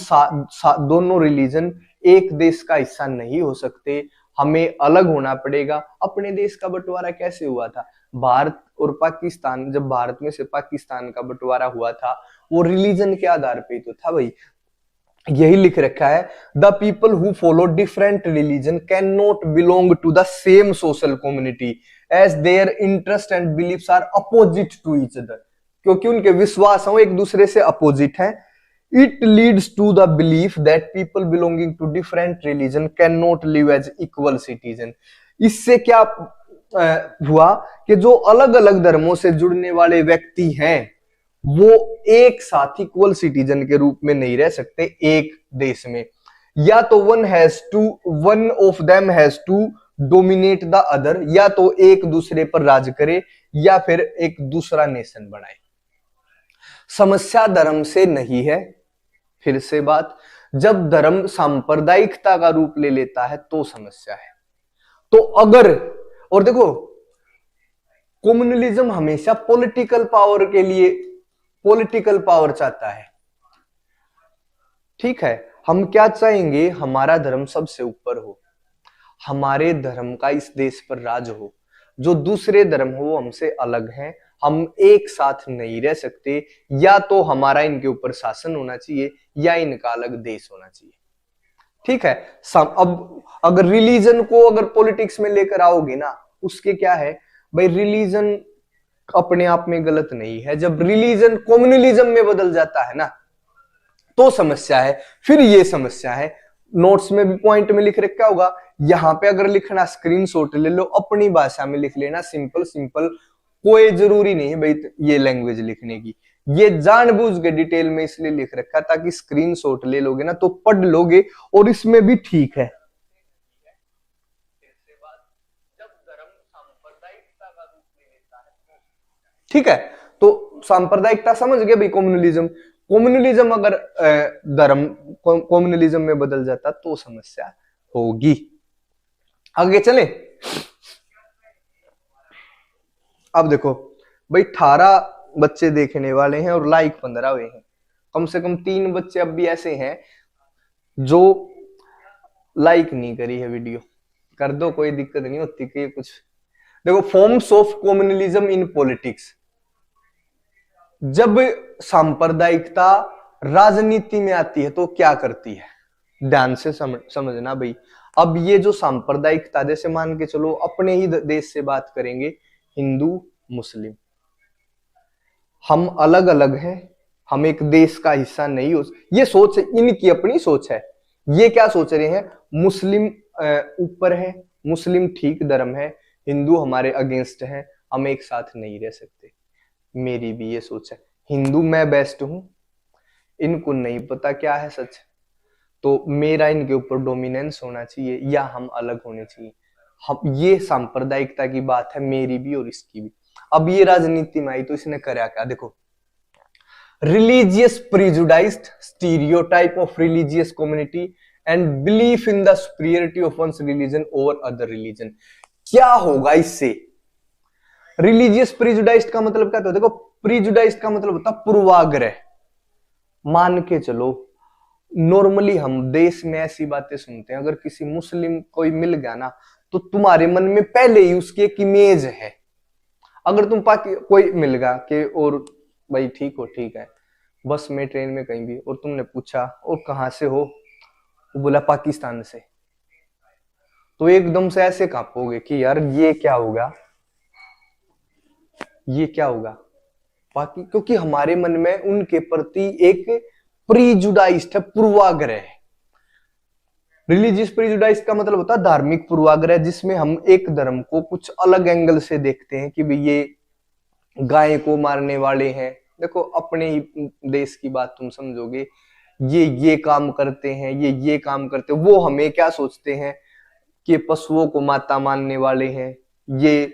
दोनों रिलीजन एक देश का हिस्सा नहीं हो सकते, हमें अलग होना पड़ेगा। अपने देश का बंटवारा कैसे हुआ था? भारत और पाकिस्तान, जब भारत में से पाकिस्तान का बंटवारा हुआ था वो रिलीजन के आधार पे तो था भाई। यही लिख रखा है, the people who follow different religion can not belong to the same social community as their interest and beliefs are opposite to each other. क्योंकि उनके विश्वास हैं एक दूसरे से अपोजिट हैं। It leads to the belief that people belonging to different religion can not live as equal citizen. इससे क्या हुआ कि जो अलग अलग धर्मों से जुड़ने वाले व्यक्ति हैं वो एक साथ इक्वल सिटीजन के रूप में नहीं रह सकते एक देश में। या तो one of them has to dominate the other, या तो एक दूसरे पर राज करे या फिर एक दूसरा नेशन बनाए। समस्या धर्म से नहीं है। फिर से बात, जब धर्म सांप्रदायिकता का रूप ले लेता है तो समस्या है। तो अगर, और देखो कम्युनलिज्म हमेशा पॉलिटिकल पावर के लिए पॉलिटिकल पावर चाहता है। ठीक है, हम क्या चाहेंगे? हमारा धर्म सबसे ऊपर हो, हमारे धर्म का इस देश पर राज हो। जो दूसरे धर्म हो वो हमसे अलग हैं, हम एक साथ नहीं रह सकते। या तो हमारा इनके ऊपर शासन होना चाहिए या इनका अलग देश होना चाहिए। ठीक है, अब अगर रिलीजन को अगर पॉलिटिक्स में लेकर आओगे ना, उसके क्या है भाई? रिलीजन अपने आप में गलत नहीं है। जब रिलीजन कम्युनलिज्म में बदल जाता है ना तो समस्या है। फिर ये समस्या है, नोट्स में भी पॉइंट में लिख रखा होगा, यहां पे अगर लिखना स्क्रीनशॉट ले लो, अपनी भाषा में लिख लेना, सिंपल सिंपल। कोई जरूरी नहीं है भाई ये लैंग्वेज लिखने की। ये जानबूझ के डिटेल में इसलिए लिख रखा ताकि स्क्रीनशॉट ले लोगे ना तो पढ़ लोगे, और इसमें भी ठीक है। ठीक है, तो सांप्रदायिकता समझ गए भाई। कम्युनलिज्म अगर धर्म कम्युनलिज्म में बदल जाता तो समस्या होगी। आगे चले। अब देखो भाई 18 बच्चे देखने वाले हैं और लाइक 15 हुए हैं। कम से कम 3 बच्चे अब भी ऐसे हैं जो लाइक नहीं करी है वीडियो। कर दो, कोई दिक्कत नहीं होती कि कुछ। देखो, forms of communalism in politics. जब सांप्रदायिकता राजनीति में आती है तो क्या करती है? ध्यान से समझना भाई। अब ये जो सांप्रदायिकता, जैसे मान के चलो अपने ही देश से बात करेंगे, हिंदू मुस्लिम, हम अलग अलग हैं, हम एक देश का हिस्सा नहीं हो। ये सोच है, इनकी अपनी सोच है। ये क्या सोच रहे हैं? मुस्लिम ऊपर है, मुस्लिम ठीक धर्म है, हिंदू हमारे अगेंस्ट है, हम एक साथ नहीं रह सकते। मेरी भी ये सोच है, हिंदू मैं बेस्ट हूं, इनको नहीं पता क्या है सच, तो मेरा इनके ऊपर डोमिनेंस होना चाहिए या हम अलग होने चाहिए। हम, ये सांप्रदायिकता की बात है मेरी भी और इसकी भी। अब ये राजनीति में आई तो इसने करा क्या? देखो, religious prejudiced stereotype of religious community and belief in the superiority of one's religion over other religion. क्या होगा इससे? रिलीजियस प्रिजुडाइज्ड का मतलब क्या होता है? देखो, प्रिजुडाइज्ड का मतलब होता है पूर्वाग्रह। मान के चलो नॉर्मली हम देश में ऐसी बातें सुनते हैं, अगर किसी मुस्लिम कोई मिल गया ना तो तुम्हारे मन में पहले ही उसकी एक इमेज है। अगर तुम कोई मिल गया कि और भाई ठीक हो, ठीक है, बस में, ट्रेन में, कहीं भी, और तुमने पूछा और कहाँ से हो, वो बोला पाकिस्तान से, तो एकदम से ऐसे कांपोगे कि यार ये क्या होगा, ये क्या होगा। बाकी क्योंकि हमारे मन में उनके प्रति एक प्रीजुडाइज्ड है, पूर्वाग्रह है। रिलीजियस प्रीजुडाइज का मतलब होता है धार्मिक पूर्वाग्रह, जिसमें हम एक धर्म को कुछ अलग एंगल से देखते हैं कि भाई ये गाय को मारने वाले हैं। देखो अपने ही देश की बात तुम समझोगे, ये काम करते हैं, ये काम करते हैं, वो हमें क्या सोचते हैं कि पशुओं को माता मानने वाले हैं, ये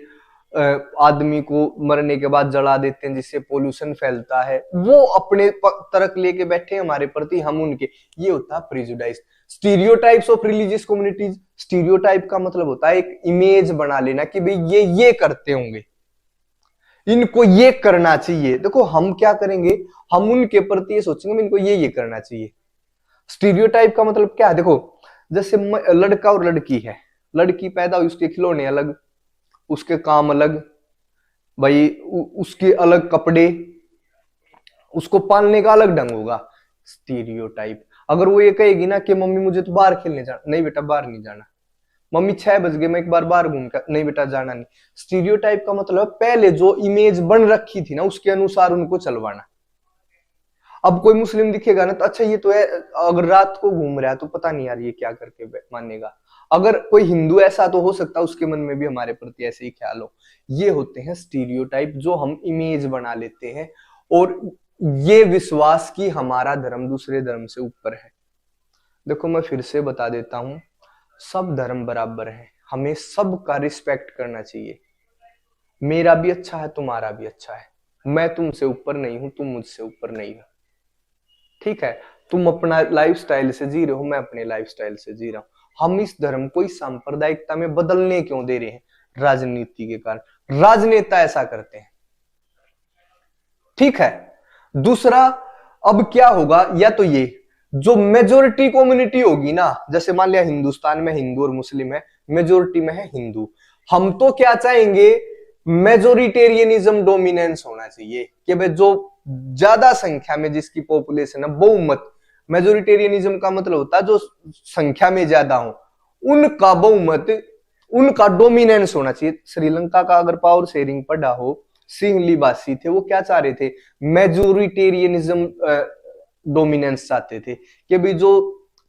आदमी को मरने के बाद जला देते हैं जिससे पोल्यूशन फैलता है, वो अपने तरक लेके बैठे हैं हमारे प्रति, हम उनके। ये होता है prejudice. Stereotypes of religious communities, stereotype का मतलब होता है एक इमेज बना लेना कि भाई ये करते होंगे, इनको ये करना चाहिए। देखो हम क्या करेंगे, हम उनके प्रति ये सोचेंगे इनको ये करना चाहिए। स्टीरियोटाइप का मतलब क्या है, देखो जैसे लड़का और लड़की है, लड़की पैदा हुई, उसके खिलौने अलग, उसके काम अलग, भाई उसके अलग कपड़े, उसको पालने का अलग ढंग होगा। स्टीरियोटाइप। अगर वो ये कहेगी ना कि मम्मी मुझे तो बाहर खेलने जाना, नहीं बेटा बाहर नहीं जाना, मम्मी 6 बज गए मैं एक बार बाहर घूम कर, नहीं बेटा जाना नहीं। स्टीरियोटाइप का मतलब पहले जो इमेज बन रखी थी ना उसके अनुसार उनको चलवाना। अब कोई मुस्लिम दिखेगा ना तो अच्छा ये तो है, अगर रात को घूम रहा है तो पता नहीं यार ये क्या करके मानेगा। अगर कोई हिंदू ऐसा तो हो सकता है उसके मन में भी हमारे प्रति ऐसे ही ख्याल हो। ये होते हैं स्टीरियोटाइप जो हम इमेज बना लेते हैं, और ये विश्वास कि हमारा धर्म दूसरे धर्म से ऊपर है। देखो मैं फिर से बता देता हूं, सब धर्म बराबर है, हमें सबका रिस्पेक्ट करना चाहिए। मेरा भी अच्छा है, तुम्हारा भी अच्छा है, मैं तुमसे ऊपर नहीं हूं, तुम मुझसे ऊपर नहीं हो, ठीक है। तुम अपना लाइफस्टाइल से जी रहे हो, मैं अपने लाइफस्टाइल से जी रहा हूं। हम इस धर्म को इस सांप्रदायिकता में बदलने क्यों दे रहे हैं? राजनीति के कारण, राजनेता ऐसा करते हैं, ठीक है। दूसरा, अब क्या होगा, या तो ये जो मेजोरिटी कम्युनिटी होगी ना, जैसे मान लिया हिंदुस्तान में हिंदू और मुस्लिम है, मेजोरिटी में है हिंदू, हम तो क्या चाहेंगे, मेजोरिटेरियनिज्म डोमिनेंस होना चाहिए कि भाई जो ज्यादा संख्या में जिसकी पॉपुलेशन है, बहुमत। मेजोरिटेरियनिज्म का मतलब होता है जो संख्या में ज्यादा हो उनका बहुमत, उनका डोमिनेंस होना चाहिए। श्रीलंका का अगर पावर शेयरिंग पढ़ा हो, सिंहली वासी थे, वो क्या चाह रहे थे, मेजोरिटेरियनिज्म डोमिनेंस चाहते थे कि भाई जो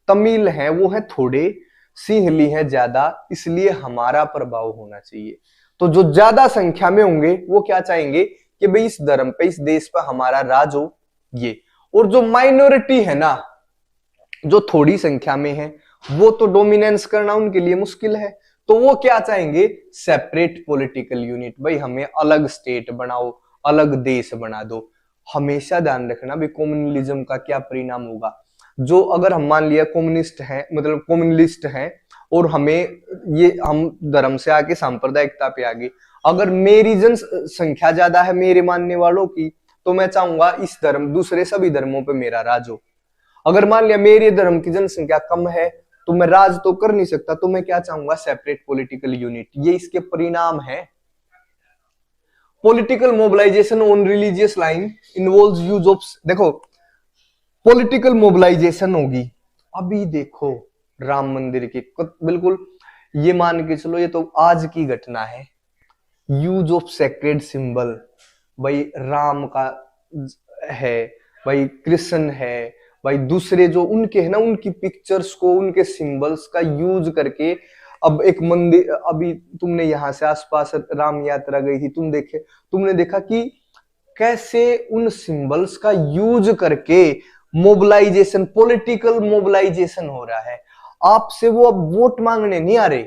तमिल हैं वो है थोड़े, सिंहली है ज्यादा, इसलिए हमारा प्रभाव होना चाहिए। तो जो ज्यादा संख्या में होंगे वो क्या चाहेंगे कि भाई इस धर्म पे, इस देश पर हमारा राज हो, ये। और जो माइनॉरिटी है ना, जो थोड़ी संख्या में है, वो तो डोमिनेंस करना उनके लिए मुश्किल है, तो वो क्या चाहेंगे, सेपरेट पॉलिटिकल यूनिट, भाई हमें अलग स्टेट बनाओ, अलग देश बना दो। हमेशा ध्यान रखना भी कम्युनलिज्म का क्या परिणाम होगा। जो अगर हम मान लिया कम्युनिस्ट हैं, मतलब कम्युनलिस्ट हैं, और हमें ये हम धर्म से आके सांप्रदायिकता पे आगे, अगर मेरी जनसंख्या ज्यादा है मेरे मानने वालों की, तो मैं चाहूंगा इस धर्म, दूसरे सभी धर्मों पे मेरा राज हो। अगर मान लिया मेरे धर्म की जनसंख्या कम है तो मैं राज तो कर नहीं सकता, तो मैं क्या चाहूंगा, सेपरेट पॉलिटिकल यूनिट। ये इसके परिणाम है। Political mobilisation on religious line involves use of, देखो पॉलिटिकल मोबिलाइजेशन होगी। अभी देखो राम मंदिर की बिल्कुल, ये मान के चलो ये तो आज की घटना है, यूज ऑफ सेक्रेड सिंबल, भाई राम का है, भाई कृष्ण है, भाई दूसरे जो उनके है ना, उनकी पिक्चर्स को, उनके सिंबल्स का यूज करके। अब एक मंदिर, अभी तुमने यहां से आसपास राम यात्रा गई थी, तुमने देखा कि कैसे उन सिंबल्स का यूज करके मोबिलाइजेशन, पॉलिटिकल मोबिलाइजेशन हो रहा है। आपसे वो अब वोट मांगने नहीं आ रहे,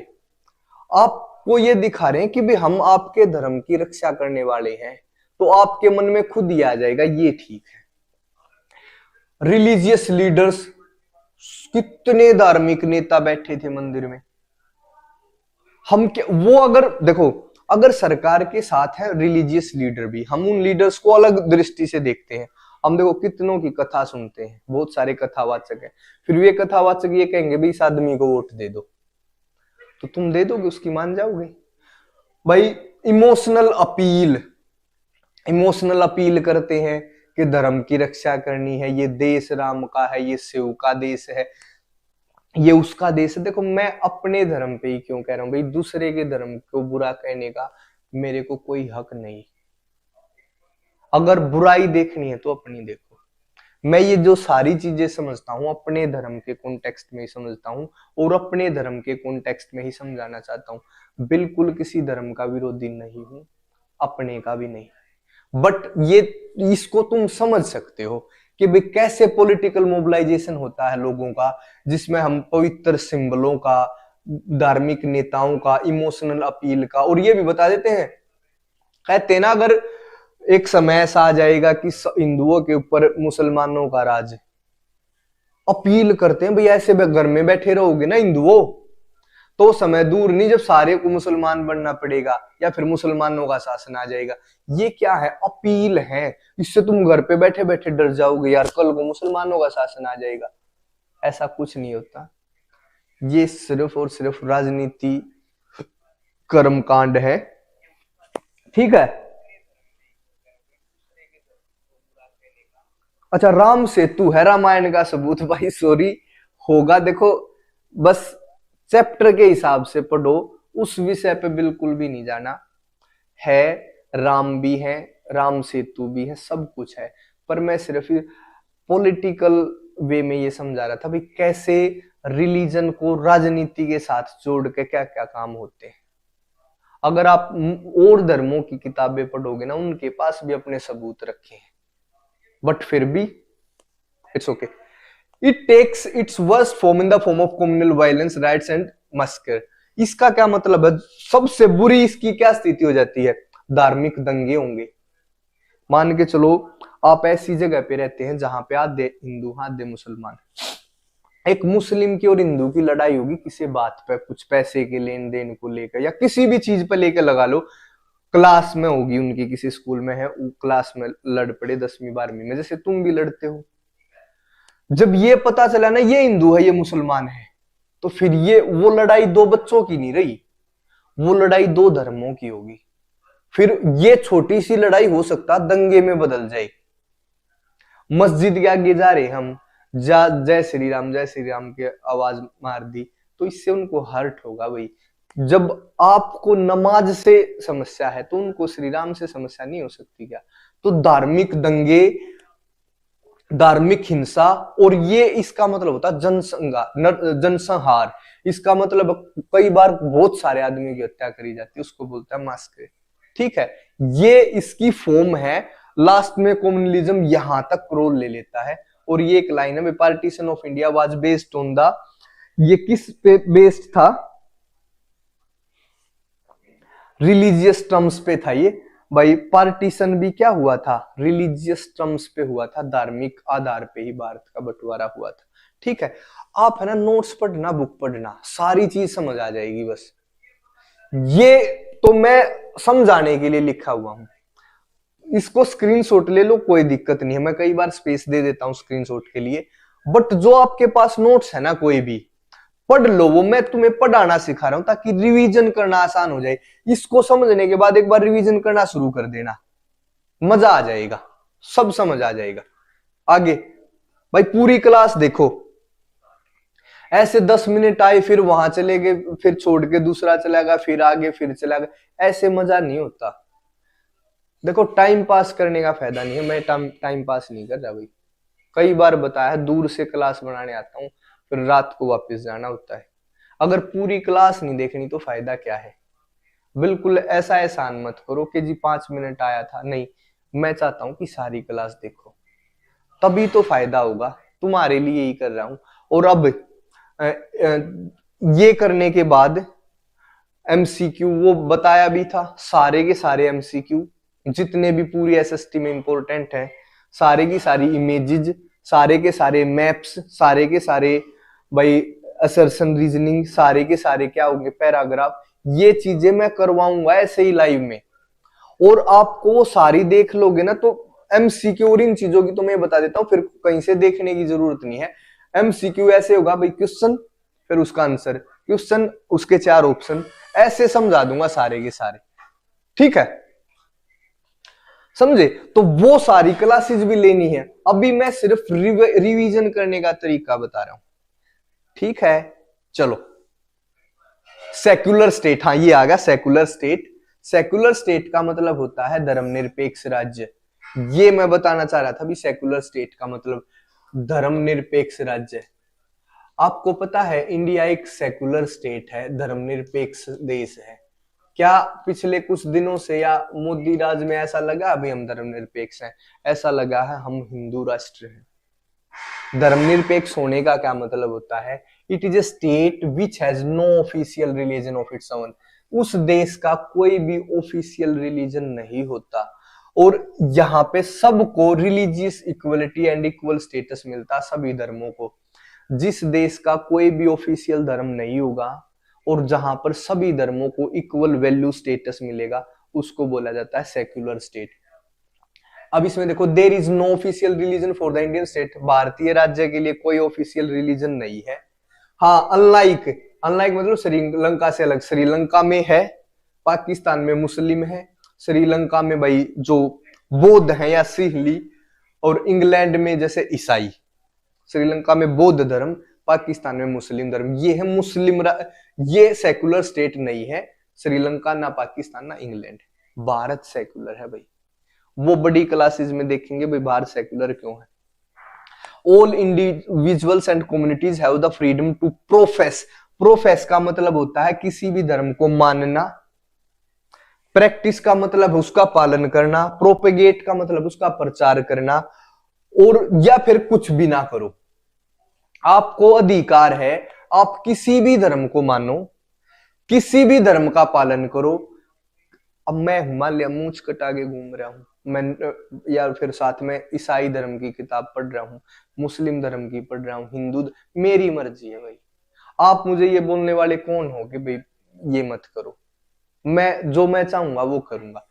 आपको ये दिखा रहे हैं कि भी हम आपके धर्म की रक्षा करने वाले हैं, तो आपके मन में खुद ही आ जाएगा ये ठीक है। रिलीजियस लीडर्स, कितने धार्मिक नेता बैठे थे मंदिर में, हम क्या वो, अगर देखो अगर सरकार के साथ है रिलीजियस लीडर भी, हम उन लीडर्स को अलग दृष्टि से देखते हैं। हम देखो कितनों की कथा सुनते हैं, बहुत सारे कथावाचक हैं, फिर वे कथावाचक ये कहेंगे भाई इस आदमी को वोट दे दो, तो तुम दे दोगे, उसकी मान जाओगे। भाई इमोशनल अपील, इमोशनल अपील करते हैं कि धर्म की रक्षा करनी है, ये देश राम का है, ये शिव का देश है, ये उसका देश है। देखो मैं अपने धर्म पे ही क्यों कह रहा हूं भाई, दूसरे के धर्म को बुरा कहने का मेरे को कोई हक नहीं। अगर बुराई देखनी है तो अपनी देखो। मैं ये जो सारी चीजें समझता हूँ अपने धर्म के कॉन्टेक्स्ट में ही समझता हूँ और अपने धर्म के कॉन्टेक्स्ट में ही समझाना चाहता हूँ। बिल्कुल किसी धर्म का विरोधी नहीं हूँ, अपने का भी नहीं। बट ये इसको तुम समझ सकते हो कि भाई कैसे पॉलिटिकल मोबिलाइजेशन होता है लोगों का, जिसमें हम पवित्र सिंबलों का, धार्मिक नेताओं का, इमोशनल अपील का, और ये भी बता देते हैं, कहते ना अगर एक समय ऐसा आ जाएगा कि हिंदुओं के ऊपर मुसलमानों का राज, अपील करते हैं भाई ऐसे घर में बैठे रहोगे ना हिंदुओं, तो समय दूर नहीं जब सारे को मुसलमान बनना पड़ेगा या फिर मुसलमानों का शासन आ जाएगा। ये क्या है? अपील है। इससे तुम घर पे बैठे बैठे डर जाओगे यार कल को मुसलमानों का शासन आ जाएगा। ऐसा कुछ नहीं होता। ये सिर्फ और सिर्फ राजनीति कर्मकांड है, ठीक है। अच्छा, राम सेतु है रामायण का सबूत? भाई सॉरी, होगा। देखो बस चैप्टर के हिसाब से पढ़ो, उस विषय पे बिल्कुल भी नहीं जाना है। राम भी है, राम सेतु भी है, सब कुछ है, पर मैं सिर्फ पॉलिटिकल वे में ये समझा रहा था भाई कैसे रिलीजन को राजनीति के साथ जोड़ के क्या क्या काम होते हैं। अगर आप और धर्मों की किताबें पढ़ोगे ना, उनके पास भी अपने सबूत रखे हैं, बट फिर भी it's okay. It takes its worst form in the form of communal violence, riots and massacre. इसका क्या मतलब है? सबसे बुरी इसकी क्या स्थिति हो जाती है? धार्मिक दंगे होंगे। मान के चलो आप ऐसी जगह पे रहते हैं जहां पे आधे हिंदू आधे मुसलमान, एक मुस्लिम की और हिंदू की लड़ाई होगी किसी बात पे, कुछ पैसे के लेन देन को लेकर या किसी भी चीज पे लेकर लगा लो, क्लास में होगी उनकी, किसी स्कूल में है, क्लास में लड़ पड़े 10वीं 12वीं में, जैसे तुम भी लड़ते हो। जब ये पता चला ना ये हिंदू है ये मुसलमान है, तो फिर ये वो लड़ाई दो बच्चों की नहीं रही, वो लड़ाई दो धर्मों की होगी। फिर ये छोटी सी लड़ाई हो सकता दंगे में बदल जाए। मस्जिद के आगे जा रहे हम, जय श्री राम जय श्री राम के आवाज मार दी, तो इससे उनको हर्ट होगा भाई। जब आपको नमाज से समस्या है तो उनको श्री राम से समस्या नहीं हो सकती क्या? तो धार्मिक दंगे, धार्मिक हिंसा, और ये इसका मतलब होता है जनसंहार। इसका मतलब कई बार बहुत सारे आदमी की हत्या करी जाती है, उसको बोलता है मास्कर, ठीक है। ये इसकी फॉर्म है। लास्ट में कम्युनलिज्म यहां तक रोल ले लेता है, और ये एक लाइन है, partition of India was based on the, ये किस पे बेस्ड था? रिलीजियस टर्म्स पे था ये भाई। पार्टीशन भी क्या हुआ था? रिलीजियस टर्म्स पे हुआ था, धार्मिक आधार पे ही भारत का बंटवारा हुआ था, ठीक है। आप है ना नोट्स पढ़ना, बुक पढ़ना, सारी चीज समझ आ जाएगी। बस ये तो मैं समझाने के लिए लिखा हुआ हूं, इसको स्क्रीनशॉट ले लो, कोई दिक्कत नहीं है, मैं कई बार स्पेस दे देता हूं स्क्रीनशॉट के लिए। बट जो आपके पास नोट्स है ना, कोई भी पढ़ लो, वो मैं तुम्हें पढ़ाना सिखा रहा हूं ताकि रिवीजन करना आसान हो जाए। इसको समझने के बाद एक बार रिवीजन करना शुरू कर देना, मजा आ जाएगा, सब समझ आ जाएगा। आगे भाई पूरी क्लास देखो, ऐसे 10 मिनट आए फिर वहां चले गए, फिर छोड़ के दूसरा चला गया, फिर आगे फिर चला गया, ऐसे मजा नहीं होता। देखो टाइम पास करने का फायदा नहीं है, मैं टाइम पास नहीं कर रहा भाई, कई बार बताया दूर से क्लास बनाने आता हूँ, फिर रात को वापस जाना होता है। अगर पूरी क्लास नहीं देखनी तो फायदा क्या है? बिल्कुल ऐसा एहसान मत करो कि जी 5 मिनट आया था, नहीं, मैं चाहता हूं कि सारी क्लास देखो, तभी तो फायदा होगा। तुम्हारे लिए ही कर रहा हूं। और अब ये करने के बाद एमसीक्यू वो बताया भी था, सारे के सारे एमसीक्यू जितने भी पूरी एसएसटी में इंपॉर्टेंट है, सारे की सारी इमेजेस, सारे के सारे मैप्स, सारे के सारे भाई असर्शन रीजनिंग, सारे के सारे क्या होंगे पैराग्राफ, ये चीजें मैं करवाऊंगा ऐसे ही लाइव में, और आपको वो सारी देख लोगे ना तो एमसीक्यू, और इन चीजों की तो मैं बता देता हूँ, फिर कहीं से देखने की जरूरत नहीं है। एमसीक्यू ऐसे होगा भाई, क्वेश्चन फिर उसका आंसर, क्वेश्चन उसके 4 ऑप्शन, ऐसे समझा दूंगा सारे के सारे, ठीक है। समझे? तो वो सारी क्लासेस भी लेनी है। अभी मैं सिर्फ रिवीजन करने का तरीका बता रहा हूं, ठीक है? चलो, सेक्युलर स्टेट, हाँ ये आ गया सेक्युलर स्टेट। सेक्युलर स्टेट का मतलब होता है धर्मनिरपेक्ष राज्य। ये मैं बताना चाह रहा था भी, सेक्युलर स्टेट का मतलब धर्मनिरपेक्ष राज्य। आपको पता है इंडिया एक सेक्युलर स्टेट है, धर्मनिरपेक्ष देश है। क्या पिछले कुछ दिनों से या मोदी राज में ऐसा लगा अभी हम धर्मनिरपेक्ष हैं? ऐसा लगा है हम हिंदू राष्ट्र हैं। धर्मनिरपेक्ष होने का क्या मतलब होता है? It is a state which has no official religion of its own. उस देश का कोई भी ऑफिशियल रिलीजन नहीं होता, और यहाँ पे सबको religious equality and equal status मिलता, सभी धर्मों को। जिस देश का कोई भी ऑफिशियल धर्म नहीं होगा और जहां पर सभी धर्मों को इक्वल वैल्यू स्टेटस मिलेगा, उसको बोला जाता है सेक्युलर स्टेट। अब इसमें देखो, there is no official religion for the Indian state. भारतीय राज्य के लिए कोई ऑफिशियल रिलीजन नहीं है। हाँ, अनलाइक, अनलाइक मतलब श्रीलंका से अलग। श्रीलंका में है, पाकिस्तान में मुस्लिम है, श्रीलंका में भाई जो बौद्ध है या सिहली, और इंग्लैंड में जैसे ईसाई। श्रीलंका में बौद्ध धर्म, पाकिस्तान में मुस्लिम धर्म। ये है मुस्लिम, ये सेकुलर स्टेट नहीं है श्रीलंका, ना पाकिस्तान ना इंग्लैंड। भारत सेकुलर है भाई। वो बड़ी क्लासेस में देखेंगे भाई भारत सेकुलर क्यों है। All individuals and communities have the freedom to profess. Profess का मतलब होता है किसी भी धर्म को मानना, प्रैक्टिस का मतलब उसका पालन करना, प्रोपेगेट का मतलब उसका प्रचार करना, और या फिर कुछ भी ना करो। आपको अधिकार है, आप किसी भी धर्म को मानो, किसी भी धर्म का पालन करो। अब मैं हिमालय मूंछ कटा के घूम रहा हूं, मैं या फिर साथ में ईसाई धर्म की किताब पढ़ रहा हूं, मुस्लिम धर्म की पढ़ रहा हूं, हिंदू, मेरी मर्जी है भाई। आप मुझे ये बोलने वाले कौन हो कि भाई ये मत करो? मैं जो मैं चाहूंगा वो करूंगा।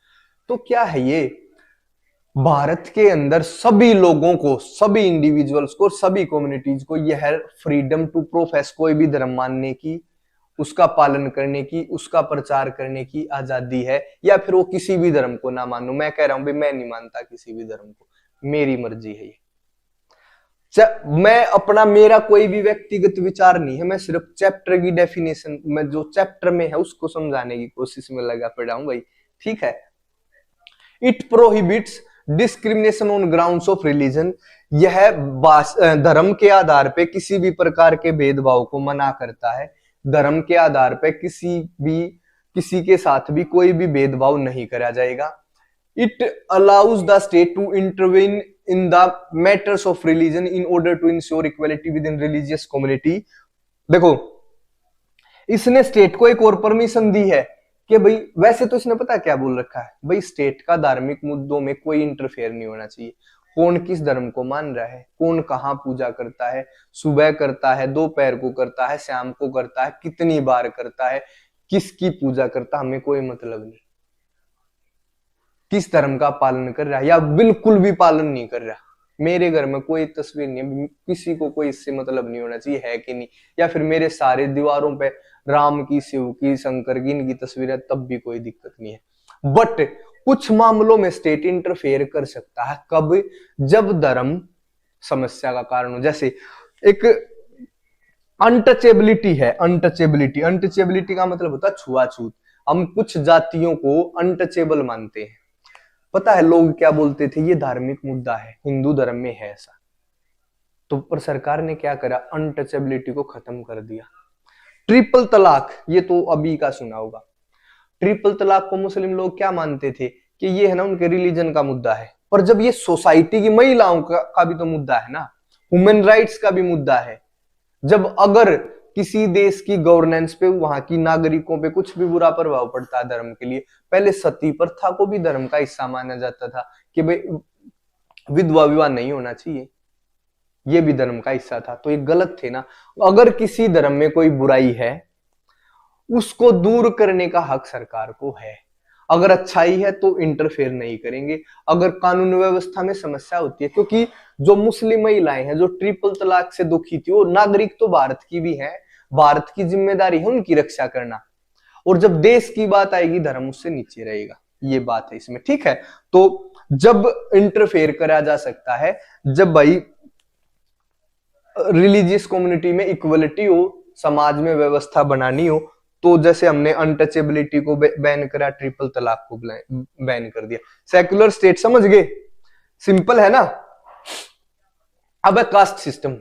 तो क्या है ये, भारत के अंदर सभी लोगों को, सभी इंडिविजुअल्स को, सभी कम्युनिटीज को यह फ्रीडम टू प्रोफेस, कोई भी धर्म मानने की, उसका पालन करने की, उसका प्रचार करने की आजादी है। या फिर वो किसी भी धर्म को ना मानो। मैं कह रहा हूं भाई मैं नहीं मानता किसी भी धर्म को, मेरी मर्जी है ये। मैं अपना, मेरा कोई भी व्यक्तिगत विचार नहीं है, मैं सिर्फ चैप्टर की डेफिनेशन में जो चैप्टर में है उसको समझाने की कोशिश में लगा पड़ा हूं भाई, ठीक है? It prohibits discrimination on grounds of religion. यह धर्म के आधार पे किसी भी प्रकार के भेदभाव को मना करता है। धर्म के आधार पे किसी के साथ भी कोई भी भेदभाव नहीं करा जाएगा। It allows the state to intervene in the matters of religion in order to ensure equality within religious community. देखो, इसने स्टेट को एक और परमिशन दी है कि भाई, वैसे तो इसने पता क्या बोल रखा है भाई, स्टेट का धार्मिक मुद्दों में कोई इंटरफेयर नहीं होना चाहिए। कौन किस धर्म को मान रहा है, कौन कहाँ पूजा करता है, सुबह करता है, दोपहर को करता है, शाम को करता है, कितनी बार करता है, किसकी पूजा करता है, हमें कोई मतलब नहीं। किस धर्म का पालन कर रहा है या बिल्कुल भी पालन नहीं कर रहा, मेरे घर में कोई तस्वीर नहीं है, किसी को कोई इससे मतलब नहीं होना चाहिए, है कि नहीं? या फिर मेरे सारे दीवारों पे राम की, शिव की, शंकर की, इनकी तस्वीर है, तब भी कोई दिक्कत नहीं है। बट कुछ मामलों में स्टेट इंटरफेयर कर सकता है। कब? जब धर्म समस्या का कारण हो। जैसे एक अनटचेबिलिटी है, अनटचेबिलिटी, अनटचेबिलिटी का मतलब होता है छुआछूत। हम कुछ जातियों को अनटचेबल मानते हैं। पता है लोग क्या बोलते थे, ये धार्मिक मुद्दा है, हिंदू धर्म में है ऐसा। तो पर सरकार ने क्या करा, अनटचेबिलिटी को खत्म कर दिया। ट्रिपल तलाक, ये तो अभी का सुना होगा। ट्रिपल तलाक को मुस्लिम लोग क्या मानते थे कि ये है ना उनके रिलीजन का मुद्दा है, पर जब ये सोसाइटी की महिलाओं का भी तो मुद्दा है ना, ह्यूमन राइट्स का भी मुद्दा है। जब अगर किसी देश की गवर्नेंस पे, वहां की नागरिकों पे कुछ भी बुरा प्रभाव पड़ता है धर्म के लिए, पहले सती प्रथा को भी धर्म का हिस्सा माना जाता था कि भाई विधवा विवाह नहीं होना चाहिए, ये भी धर्म का हिस्सा था। तो ये गलत थे ना। अगर किसी धर्म में कोई बुराई है, उसको दूर करने का हक सरकार को है। अगर अच्छाई है तो इंटरफेयर नहीं करेंगे। अगर कानून व्यवस्था में समस्या होती है, क्योंकि जो मुस्लिम महिलाएं हैं जो ट्रिपल तलाक से दुखी थी, वो नागरिक तो भारत की भी है, भारत की जिम्मेदारी है उनकी रक्षा करना। और जब देश की बात आएगी, धर्म उससे नीचे रहेगा, ये बात है इसमें, ठीक है? तो जब इंटरफेयर करा जा सकता है, जब भाई रिलीजियस कम्युनिटी में इक्वलिटी हो, समाज में व्यवस्था बनानी हो, तो जैसे हमने अनटचेबिलिटी को बैन करा, ट्रिपल तलाक को बैन कर दिया। सेक्युलर स्टेट समझ गए, सिंपल है ना। अब है कास्ट सिस्टम।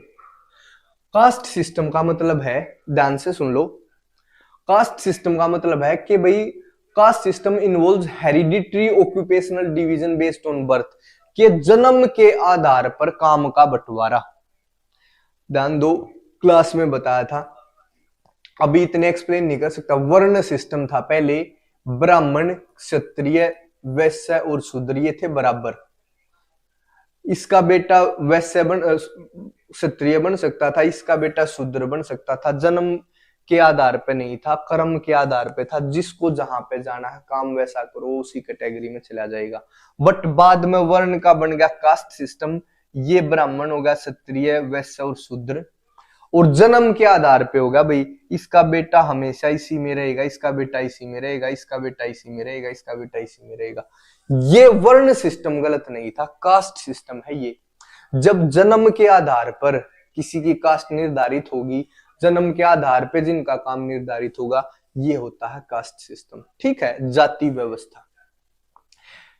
कास्ट सिस्टम का मतलब है, ध्यान से सुन लो, कास्ट सिस्टम का मतलब है कि भाई caste system involves hereditary occupational division based on birth, के जन्म के आधार पर काम का बंटवारा। ध्यान दो, क्लास में बताया था, अभी इतने एक्सप्लेन नहीं कर सकता। वर्ण सिस्टम था पहले, ब्राह्मण, क्षत्रिय, वैश्य और शूद्र ये थे बराबर। इसका बेटा वैश्य बन क्षत्रिय बन सकता था, इसका बेटा शूद्र बन सकता था। जन्म के आधार पे नहीं था, कर्म के आधार पे था। जिसको जहां पे जाना है काम वैसा करो, उसी कैटेगरी में चला जाएगा। बट बाद में वर्ण का बन गया कास्ट सिस्टम। ये ब्राह्मण होगा, क्षत्रिय, वैश्य और शूद्र, और जन्म के आधार पे होगा भाई इसका बेटा हमेशा इसी में रहेगा, इसका बेटा इसी में रहेगा, इसका बेटा इसी में रहेगा, इसका बेटा इसी में रहेगा। ये वर्ण सिस्टम गलत नहीं था, कास्ट सिस्टम है ये। जब जन्म के आधार पर किसी की कास्ट निर्धारित होगी, जन्म के आधार पे जिनका काम निर्धारित होगा, ये होता है कास्ट सिस्टम। ठीक है, जाति व्यवस्था।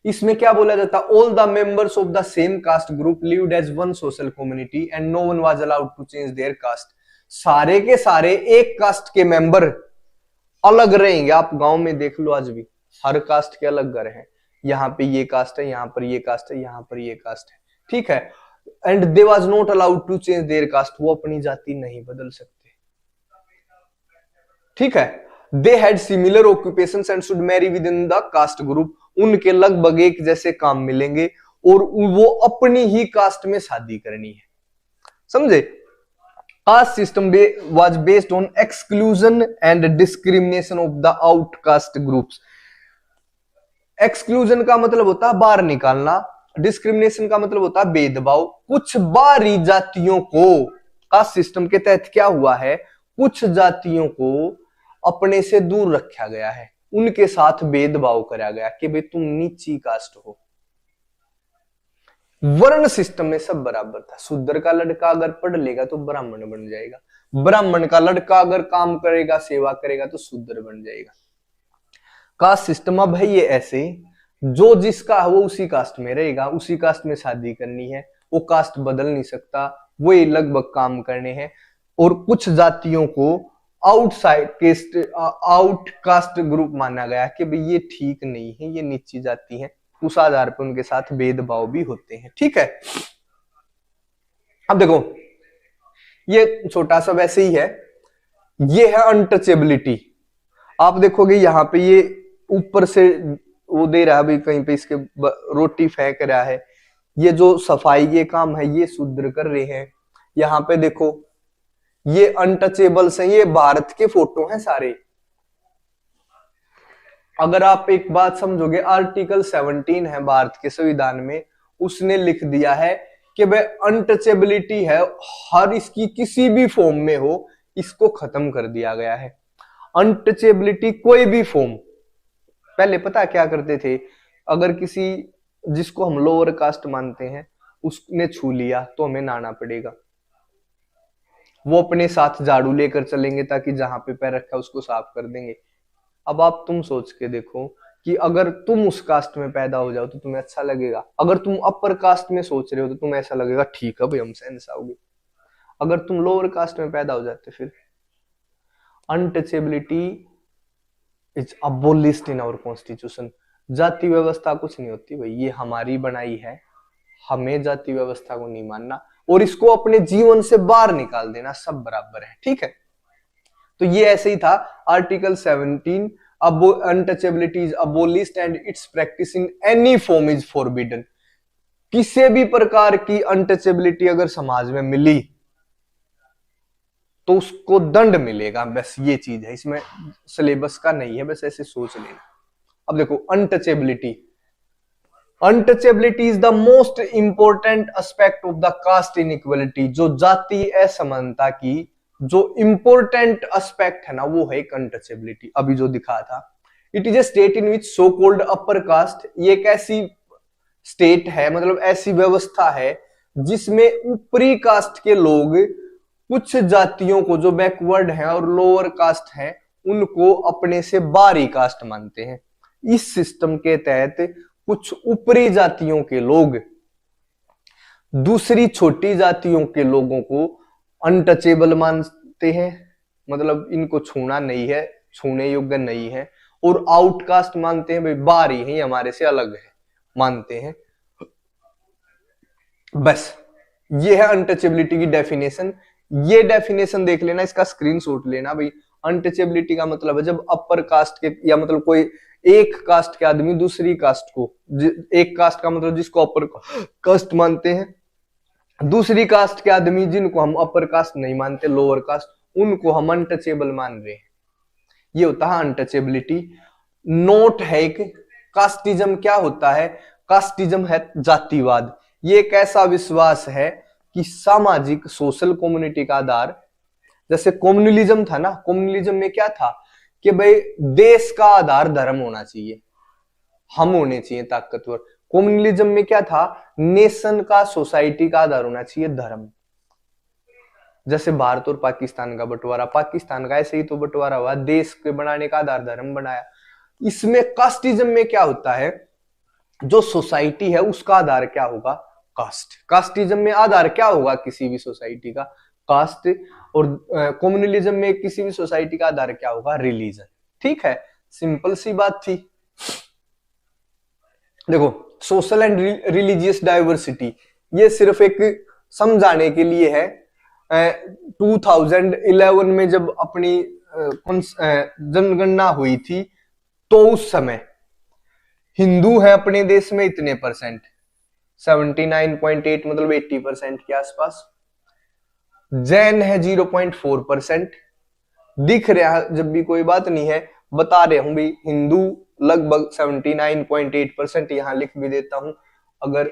इसमें क्या बोला जाता, all the members of the same caste group lived as one social community and no one was allowed to change their caste. सारे के सारे एक कास्ट के मेंबर अलग रहेंगे। आप गांव में देख लो, आज भी हर कास्ट के अलग घर हैं। यहाँ पे ये कास्ट है, यहाँ पर ये कास्ट है, यहाँ पर ये कास्ट है। ठीक है, and they was not allowed to change their caste, वो अपनी जाति नहीं बदल सकते। ठीक है, they had similar occupations and should marry within the caste group. उनके लगभग एक जैसे काम मिलेंगे और वो अपनी ही कास्ट में शादी करनी है। समझे? Caste system was based on exclusion and discrimination of the outcast groups. Exclusion का मतलब होता है बाहर निकालना, डिस्क्रिमिनेशन का मतलब होता है भेदभाव। कुछ बाहरी जातियों को कास्ट सिस्टम के तहत क्या हुआ है, कुछ जातियों को अपने से दूर रखा गया है, उनके साथ भेदभाव करा गया कि भाई तुम नीची कास्ट हो। वर्ण सिस्टम में सब बराबर था। शूद्र का लड़का अगर पढ़ लेगा तो ब्राह्मण बन जाएगा, ब्राह्मण का लड़का अगर काम करेगा, सेवा करेगा तो शूद्र बन जाएगा। कास्ट सिस्टम अब है ये ऐसे, जो जिसका है वो उसी कास्ट में रहेगा, उसी कास्ट में शादी करनी है, वो कास्ट बदल नहीं सकता, वो लगभग काम करने हैं। और कुछ जातियों को आउटकास्ट ग्रुप माना गया कि भाई ये ठीक नहीं है, ये नीची जाति है, उस आधार पर उनके साथ भेदभाव भी होते हैं। ठीक है, अब देखो ये छोटा सा वैसे ही है, ये है अनटचेबिलिटी। आप देखोगे यहाँ पे ये ऊपर से वो दे रहा है भाई, कहीं पे इसके रोटी फेंक रहा है, ये जो सफाई के काम है ये शूद्र कर रहे हैं। यहाँ पे देखो ये अनटचेबल्स हैं, ये भारत के फोटो हैं सारे। अगर आप एक बात समझोगे, आर्टिकल 17 है भारत के संविधान में, उसने लिख दिया है कि भाई अनटचेबिलिटी है, हर इसकी किसी भी फॉर्म में हो, इसको खत्म कर दिया गया है। अनटचेबिलिटी कोई भी फॉर्म। पहले पता क्या करते थे, अगर किसी जिसको हम लोअर कास्ट मानते हैं उसने छू लिया तो हमें नाना पड़ेगा, वो अपने साथ झाड़ू लेकर चलेंगे ताकि जहां पे पैर रखा उसको साफ कर देंगे। अब आप तुम सोच के देखो कि अगर तुम उस कास्ट में पैदा हो जाओ तो तुम्हें अच्छा लगेगा, अगर तुम अपर कास्ट में सोच रहे हो तो तुम्हें ऐसा लगेगा ठीक है भाई हमसे इंसाओगे। अगर तुम लोअर कास्ट में पैदा हो जाते फिर। Untouchability is abolished in our constitution. जाति व्यवस्था कुछ नहीं होती भाई, ये हमारी बनाई है, हमें जाति व्यवस्था को नहीं मानना और इसको अपने जीवन से बाहर निकाल देना, सब बराबर है। ठीक है, तो ये ऐसे ही था। Article 17, untouchability is abolished and it's practice in any form is forbidden. किसी भी प्रकार की अनटचेबिलिटी अगर समाज में मिली तो उसको दंड मिलेगा, बस ये चीज है, इसमें सिलेबस का नहीं है, बस ऐसे सोच लेना। अब देखो untouchability, untouchability is the most important aspect of the caste inequality. जो जाति असमानता की जो इंपोर्टेंट एस्पेक्ट है ना, वो है अनटचेबिलिटी। अभी जो दिखा था, it is a state in which so called upper caste, ये एक ऐसी स्टेट है, मतलब ऐसी व्यवस्था है जिसमें ऊपरी कास्ट के लोग कुछ जातियों को जो बैकवर्ड हैं और लोअर कास्ट हैं उनको अपने से बाहरी कास्ट मानते हैं। इस सिस्टम के तहत कुछ ऊपरी जातियों के लोग दूसरी छोटी जातियों के लोगों को अनटचेबल मानते हैं, मतलब इनको छूना नहीं है, छूने योग्य नहीं है, और आउटकास्ट मानते हैं, भाई बाहरी है, हमारे से अलग है, मानते हैं। बस ये है अनटचेबिलिटी की डेफिनेशन। ये डेफिनेशन देख लेना, इसका स्क्रीनशॉट लेना भाई। अनटचेबिलिटी का मतलब है जब अपर कास्ट के, या मतलब कोई एक कास्ट के आदमी दूसरी कास्ट को, एक कास्ट का मतलब जिसको अपर कास्ट मानते हैं, दूसरी कास्ट के आदमी जिनको हम अपर कास्ट नहीं मानते, लोअर कास्ट, उनको हम अनटचेबल मान रहे हैं। ये होता है अनटचेबिलिटी। नोट है एक, कास्टिज्म क्या होता है? कास्टिज्म है जातिवाद। ये एक ऐसा विश्वास है कि सामाजिक सोशल कम्युनिटी का आधार, जैसे कम्युनलिज्म था ना, कम्युनलिज्म में क्या था कि भाई देश का आधार धर्म होना चाहिए, हम होने चाहिए ताकतवर। कम्युनलिज्म में क्या था? नेशन का, सोसाइटी का आधार होना चाहिए धर्म। जैसे भारत और पाकिस्तान का बंटवारा, पाकिस्तान का ऐसे ही तो बंटवारा हुआ, देश के बनाने का आधार धर्म बनाया। इसमें कास्टिज्म में क्या होता है? जो सोसाइटी है उसका आधार क्या होगा? कास्ट। कास्टिज्म में आधार क्या होगा किसी भी सोसाइटी का? कास्ट। और कम्युनलिज्म में किसी भी सोसाइटी का आधार क्या होगा? रिलीजन। ठीक है, सिंपल सी बात थी। देखो, सोशल एंड रिलीजियस डाइवर्सिटी, ये सिर्फ एक समझाने के लिए है। 2011 में जब अपनी जनगणना हुई थी, तो उस समय हिंदू है अपने देश में इतने परसेंट, 79.8 मतलब 80% के आसपास। जैन है 0.4%। दिख रहा है, जब भी कोई बात नहीं है, बता रहे हूं भी, हिंदू लगभग 79.8%, यहां लिख भी देता हूं। अगर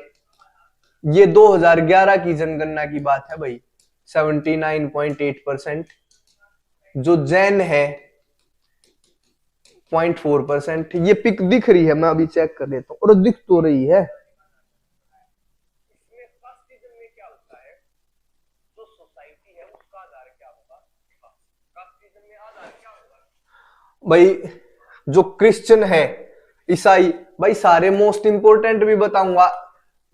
ये 2011 की जनगणना की बात है भाई, 79.8%। जो जैन है 0.4%। ये पिक दिख रही है, मैं अभी चेक कर देता हूं, और दिख तो रही है। भाई जो क्रिश्चियन है, ईसाई, भाई सारे मोस्ट इंपोर्टेंट भी बताऊंगा।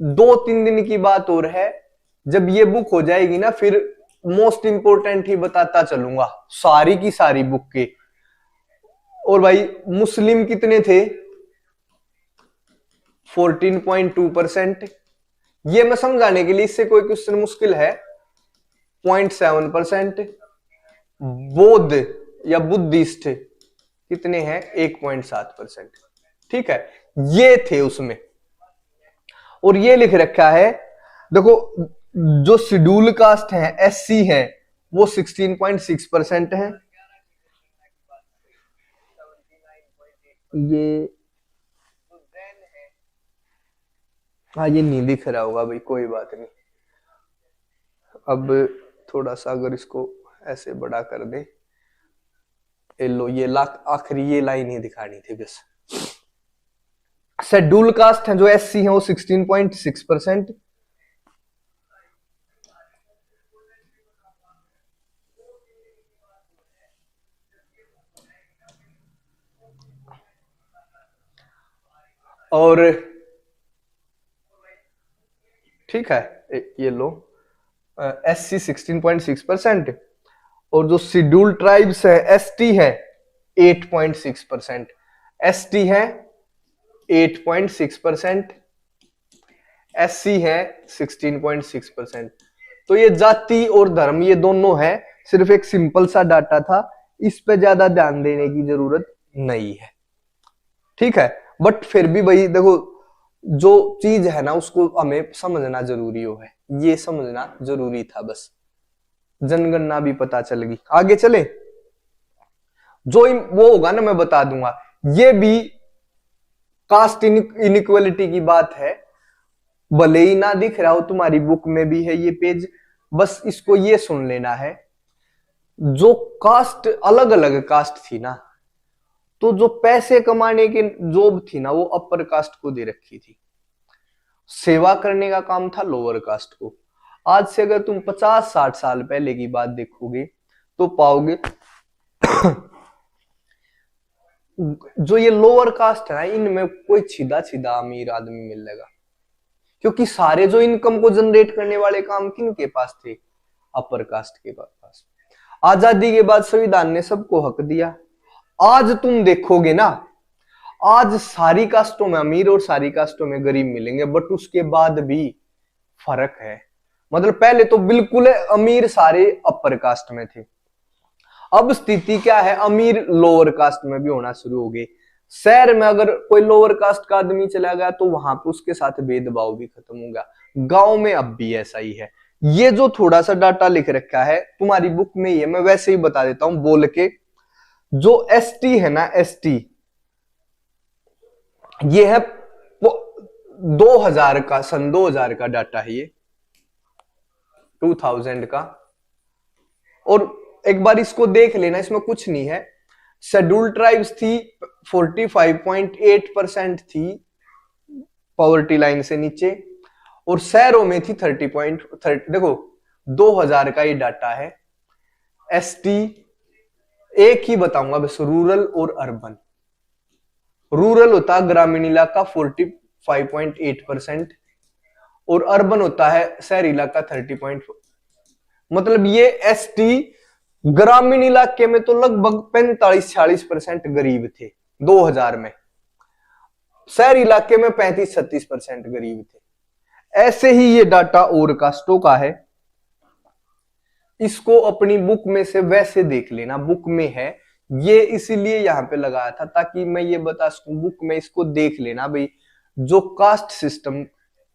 2-3 दिन की बात और है, जब ये बुक हो जाएगी ना फिर मोस्ट इंपोर्टेंट ही बताता चलूंगा, सारी की सारी बुक के। और भाई मुस्लिम कितने थे? 14.2%। ये मैं समझाने के लिए, इससे कोई क्वेश्चन मुश्किल है? 0.7%। बौद्ध या बुद्धिस्ट कितने हैं? 1.7%। ठीक है, ये थे उसमें। और ये लिख रखा है, देखो जो शेड्यूल कास्ट है, एससी है, वो 16.6% है। ये हाँ, ये नहीं दिख रहा होगा भाई, कोई बात नहीं। अब थोड़ा सा अगर इसको ऐसे बड़ा कर दे, लो ये आखिरी ये लाइन ही दिखानी थी बस। शेड्यूल कास्ट है जो एससी है, वो 16.6%। और ठीक है, ये लो, एससी 16.6%, और जो शेड्यूल ट्राइब्स है, एसटी है 8.6%। एसटी है 8.6%, एससी है 16.6%। तो ये जाति और धर्म, ये दोनों है, सिर्फ एक सिंपल सा डाटा था, इस पे ज्यादा ध्यान देने की जरूरत नहीं है। ठीक है, बट फिर भी भाई देखो, जो चीज है ना उसको हमें समझना जरूरी हो है, ये समझना जरूरी था बस। जनगणना भी पता चल गई, आगे चले। जो वो होगा ना मैं बता दूंगा। ये भी कास्ट इनइक्वालिटी की बात है, भले ही ना दिख रहा हो, तुम्हारी बुक में भी है ये पेज, बस इसको ये सुन लेना है। जो कास्ट, अलग अलग कास्ट थी ना, तो जो पैसे कमाने की जॉब थी ना, वो अपर कास्ट को दे रखी थी। सेवा करने का काम था लोअर कास्ट को। आज से अगर तुम 50-60 साल पहले की बात देखोगे तो पाओगे जो ये लोअर कास्ट है इनमें कोई सीधा सीधा अमीर आदमी मिलेगा, क्योंकि सारे जो इनकम को जनरेट करने वाले काम किन के पास थे, अपर कास्ट के पास। आजादी के बाद संविधान ने सबको हक दिया। आज तुम देखोगे ना, आज सारी कास्टों में अमीर और सारी कास्टों में गरीब मिलेंगे, बट उसके बाद भी फर्क है। मतलब पहले तो बिल्कुल अमीर सारे अपर कास्ट में थे, अब स्थिति क्या है, अमीर लोअर कास्ट में भी होना शुरू हो गए। शहर में अगर कोई लोअर कास्ट का आदमी चला गया तो वहां पे उसके साथ भेदभाव भी खत्म हो गया। गांव में अब भी ऐसा ही है। ये जो थोड़ा सा डाटा लिख रखा है तुम्हारी बुक में, ये मैं वैसे ही बता देता हूं बोल के। जो एसटी है ना, एसटी ये है 2000 का, सन 2000 का डाटा है ये, 2000 का। और एक बार इसको देख लेना, इसमें कुछ नहीं है। शेड्यूल ट्राइब्स थी 45.8% थी पॉवर्टी लाइन से नीचे, और शहरों में थी 30.30। देखो 2000 का ये डाटा है। एसटी एक ही बताऊंगा बस, रूरल और अर्बन। रूरल होता है ग्रामीण इलाका 45.8% और अर्बन होता है शहरी इलाका 30.4। मतलब ये एसटी ग्रामीण इलाके में तो लगभग 45-46% गरीब थे 2000 में, शहरी इलाके में 35-36% गरीब थे। ऐसे ही ये डाटा और कास्टों का है, इसको अपनी बुक में से वैसे देख लेना, बुक में है ये, इसीलिए यहां पे लगाया था ताकि मैं ये बता सकूं। बुक में इसको देख लेना भाई, जो कास्ट सिस्टम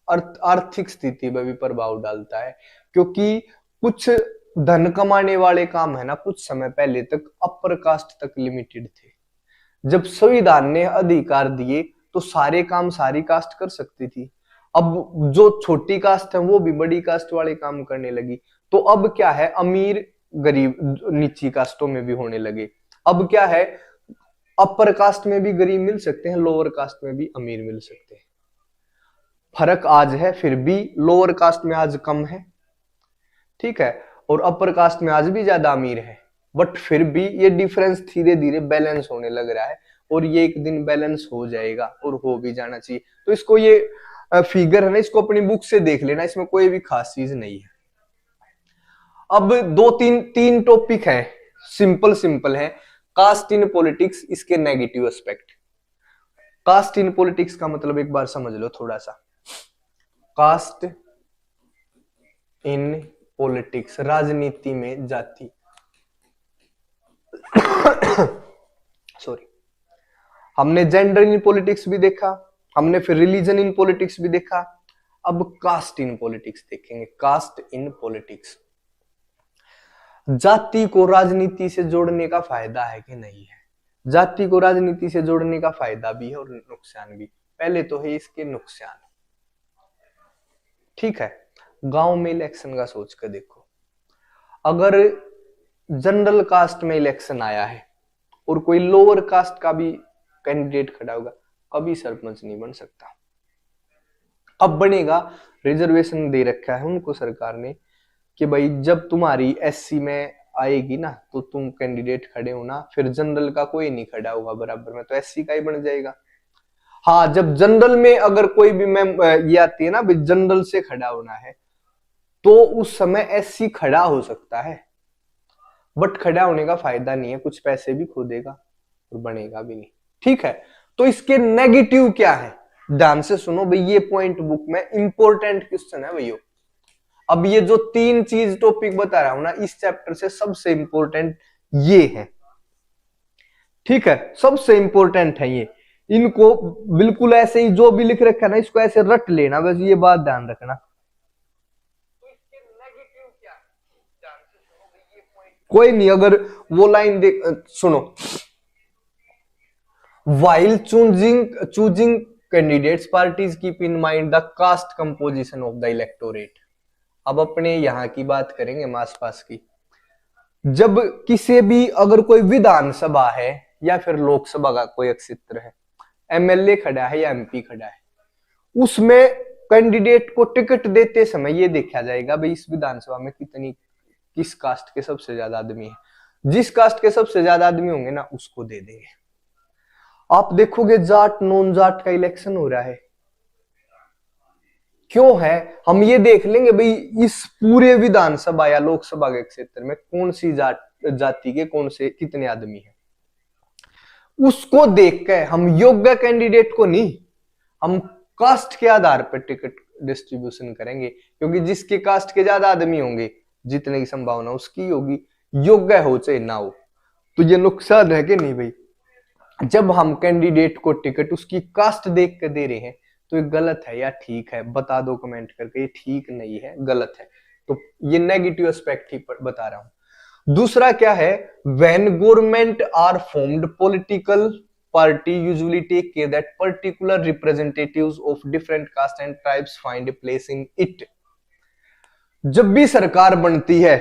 आर्थिक स्थिति पर भी प्रभाव डालता है, क्योंकि कुछ धन कमाने वाले काम है ना, कुछ समय पहले तक अपर कास्ट तक लिमिटेड थे। जब संविधान ने अधिकार दिए तो सारे काम सारी कास्ट कर सकती थी। अब जो छोटी कास्ट है वो भी बड़ी कास्ट वाले काम करने लगी, तो अब क्या है, अमीर गरीब नीची कास्टों में भी होने लगे। अब क्या है, अपर कास्ट में भी गरीब मिल सकते हैं, लोअर कास्ट में भी अमीर मिल सकते हैं। फर्क आज है, फिर भी लोअर कास्ट में आज कम है, ठीक है, और अपर कास्ट में आज भी ज्यादा अमीर है, बट फिर भी ये डिफरेंस धीरे धीरे बैलेंस होने लग रहा है, और ये एक दिन बैलेंस हो जाएगा और हो भी जाना चाहिए। तो इसको ये फिगर है ना, इसको अपनी बुक से देख लेना, इसमें कोई भी खास चीज नहीं है। अब तीन टॉपिक है, सिंपल है। कास्ट इन पॉलिटिक्स, इसके negative aspect. Caste in politics का मतलब एक बार समझ लो थोड़ा सा। कास्ट इन पॉलिटिक्स, राजनीति में जाति सॉरी, हमने जेंडर इन पॉलिटिक्स भी देखा, हमने फिर रिलीजन इन पॉलिटिक्स भी देखा, अब कास्ट इन पॉलिटिक्स देखेंगे। कास्ट इन पॉलिटिक्स, जाति को राजनीति से जोड़ने का फायदा है कि नहीं है? जाति को राजनीति से जोड़ने का फायदा भी है और नुकसान भी। पहले तो है इसके नुकसान, ठीक है। गांव में इलेक्शन का सोच कर देखो, अगर जनरल कास्ट में इलेक्शन आया है और कोई लोअर कास्ट का भी कैंडिडेट खड़ा होगा, कभी सरपंच नहीं बन सकता। अब बनेगा, रिजर्वेशन दे रखा है उनको सरकार ने कि भाई जब तुम्हारी एससी में आएगी ना तो तुम कैंडिडेट खड़े होना, फिर जनरल का कोई नहीं खड़ा होगा बराबर में, तो एससी का ही बन जाएगा। हाँ, जब जनरल में अगर कोई भी ये आती है ना भाई जनरल से खड़ा होना है, तो उस समय एससी खड़ा हो सकता है, बट खड़ा होने का फायदा नहीं है, कुछ पैसे भी खो देगा और बनेगा भी नहीं, ठीक है। तो इसके नेगेटिव क्या है, ध्यान से सुनो भाई, ये पॉइंट बुक में इंपॉर्टेंट क्वेश्चन है भैया। अब ये जो 3 चीज टॉपिक बता रहा हूं ना, इस चैप्टर से सबसे इंपॉर्टेंट ये है, ठीक है, सबसे इंपॉर्टेंट है ये। इनको बिल्कुल ऐसे ही जो भी लिख रखा है ना, इसको ऐसे रट लेना, बस ये बात ध्यान रखना। तो इसके नेगेटिव क्या है, ध्यान से सुनो ये पॉइंट। कोई नहीं, अगर वो लाइन देख सुनो, while choosing candidates parties keep in mind the caste composition of the electorate। अब अपने यहाँ की बात करेंगे, आस पास की। जब किसी भी अगर कोई विधानसभा है या फिर लोकसभा का कोई क्षेत्र है, एमएलए खड़ा है या एमपी खड़ा है, उसमें कैंडिडेट को टिकट देते समय ये देखा जाएगा भाई इस विधानसभा में किस कास्ट के सबसे ज्यादा आदमी है। जिस कास्ट के सबसे ज्यादा आदमी होंगे ना उसको दे देंगे। आप देखोगे जाट नॉन जाट का इलेक्शन हो रहा है, क्यों है? हम ये देख लेंगे भाई इस पूरे विधानसभा या लोकसभा के क्षेत्र में कौन सी जाति के कौन से कितने आदमी हैं, उसको देख के हम योग्य कैंडिडेट को नहीं, हम कास्ट के आधार पर टिकट डिस्ट्रीब्यूशन करेंगे, क्योंकि जिसके कास्ट के ज्यादा आदमी होंगे जीतने की संभावना उसकी होगी, योग्य हो चाहे ना हो। तो ये नुकसान है कि नहीं भाई? जब हम कैंडिडेट को टिकट उसकी कास्ट देख के दे रहे हैं तो ये गलत है या ठीक है? बता दो कमेंट करके, ये ठीक नहीं है, गलत है। तो ये नेगेटिव एस्पेक्ट ही बता रहा हूं। दूसरा क्या है? When government are formed political party usually take care that particular representatives of different caste and tribes find a place in it. जब भी सरकार बनती है,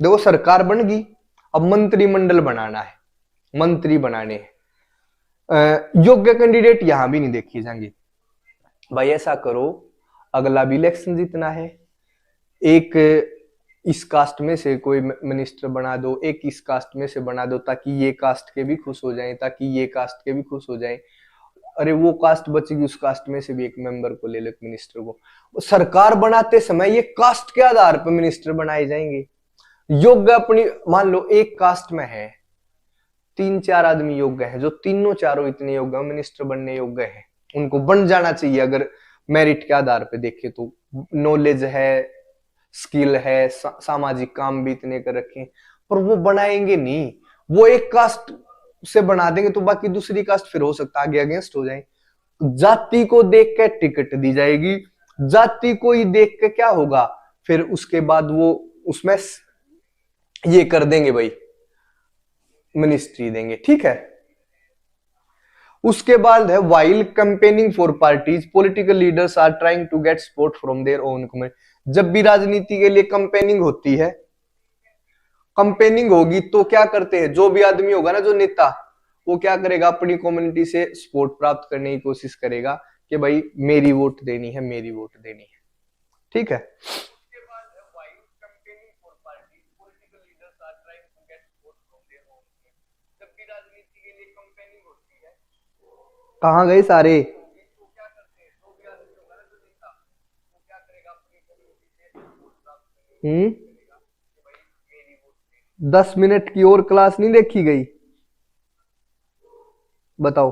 देखो सरकार बन गई, अब मंत्रिमंडल बनाना है, मंत्री बनाने हैं, योग्य कैंडिडेट यहां भी नहीं देखे जाएंगे। भाई ऐसा करो, अगला भी इलेक्शन जीतना है, एक इस कास्ट में से कोई मिनिस्टर बना दो, एक इस कास्ट में से बना दो, ताकि ये कास्ट के भी खुश हो जाएं, ताकि ये कास्ट के भी खुश हो जाएं। अरे वो कास्ट बचेगी, उस कास्ट में से भी एक मेंबर को ले लो, एक मिनिस्टर को। सरकार बनाते समय ये कास्ट के आधार पर मिनिस्टर बनाए जाएंगे। योग्य अपनी, मान लो एक कास्ट में है 3-4 आदमी योग्य है, जो तीनों चारों इतने योग्य मिनिस्टर बनने योग्य है, उनको बन जाना चाहिए। अगर मेरिट के आधार पे देखें तो नॉलेज है, स्किल है, सामाजिक काम भी इतने कर रखे, पर वो बनाएंगे नहीं। वो एक कास्ट से बना देंगे तो बाकी दूसरी कास्ट फिर हो सकता है आगे अगेंस्ट हो जाए। जाति को देख के टिकट दी जाएगी, जाति को ही देख के क्या होगा फिर उसके बाद वो उसमें ये कर देंगे भाई, मिनिस्ट्री देंगे, ठीक है। उसके बाद है while campaigning for parties political leaders are trying to get support from their own community. जब भी राजनीति के लिए कैंपेनिंग होती है, कैंपेनिंग होगी तो क्या करते हैं, जो भी आदमी होगा ना, जो नेता, वो क्या करेगा, अपनी कम्युनिटी से सपोर्ट प्राप्त करने की कोशिश करेगा कि भाई मेरी वोट देनी है, मेरी वोट देनी है, ठीक है। कहां गए सारे? 10 मिनट की और क्लास नहीं देखी गई? बताओ,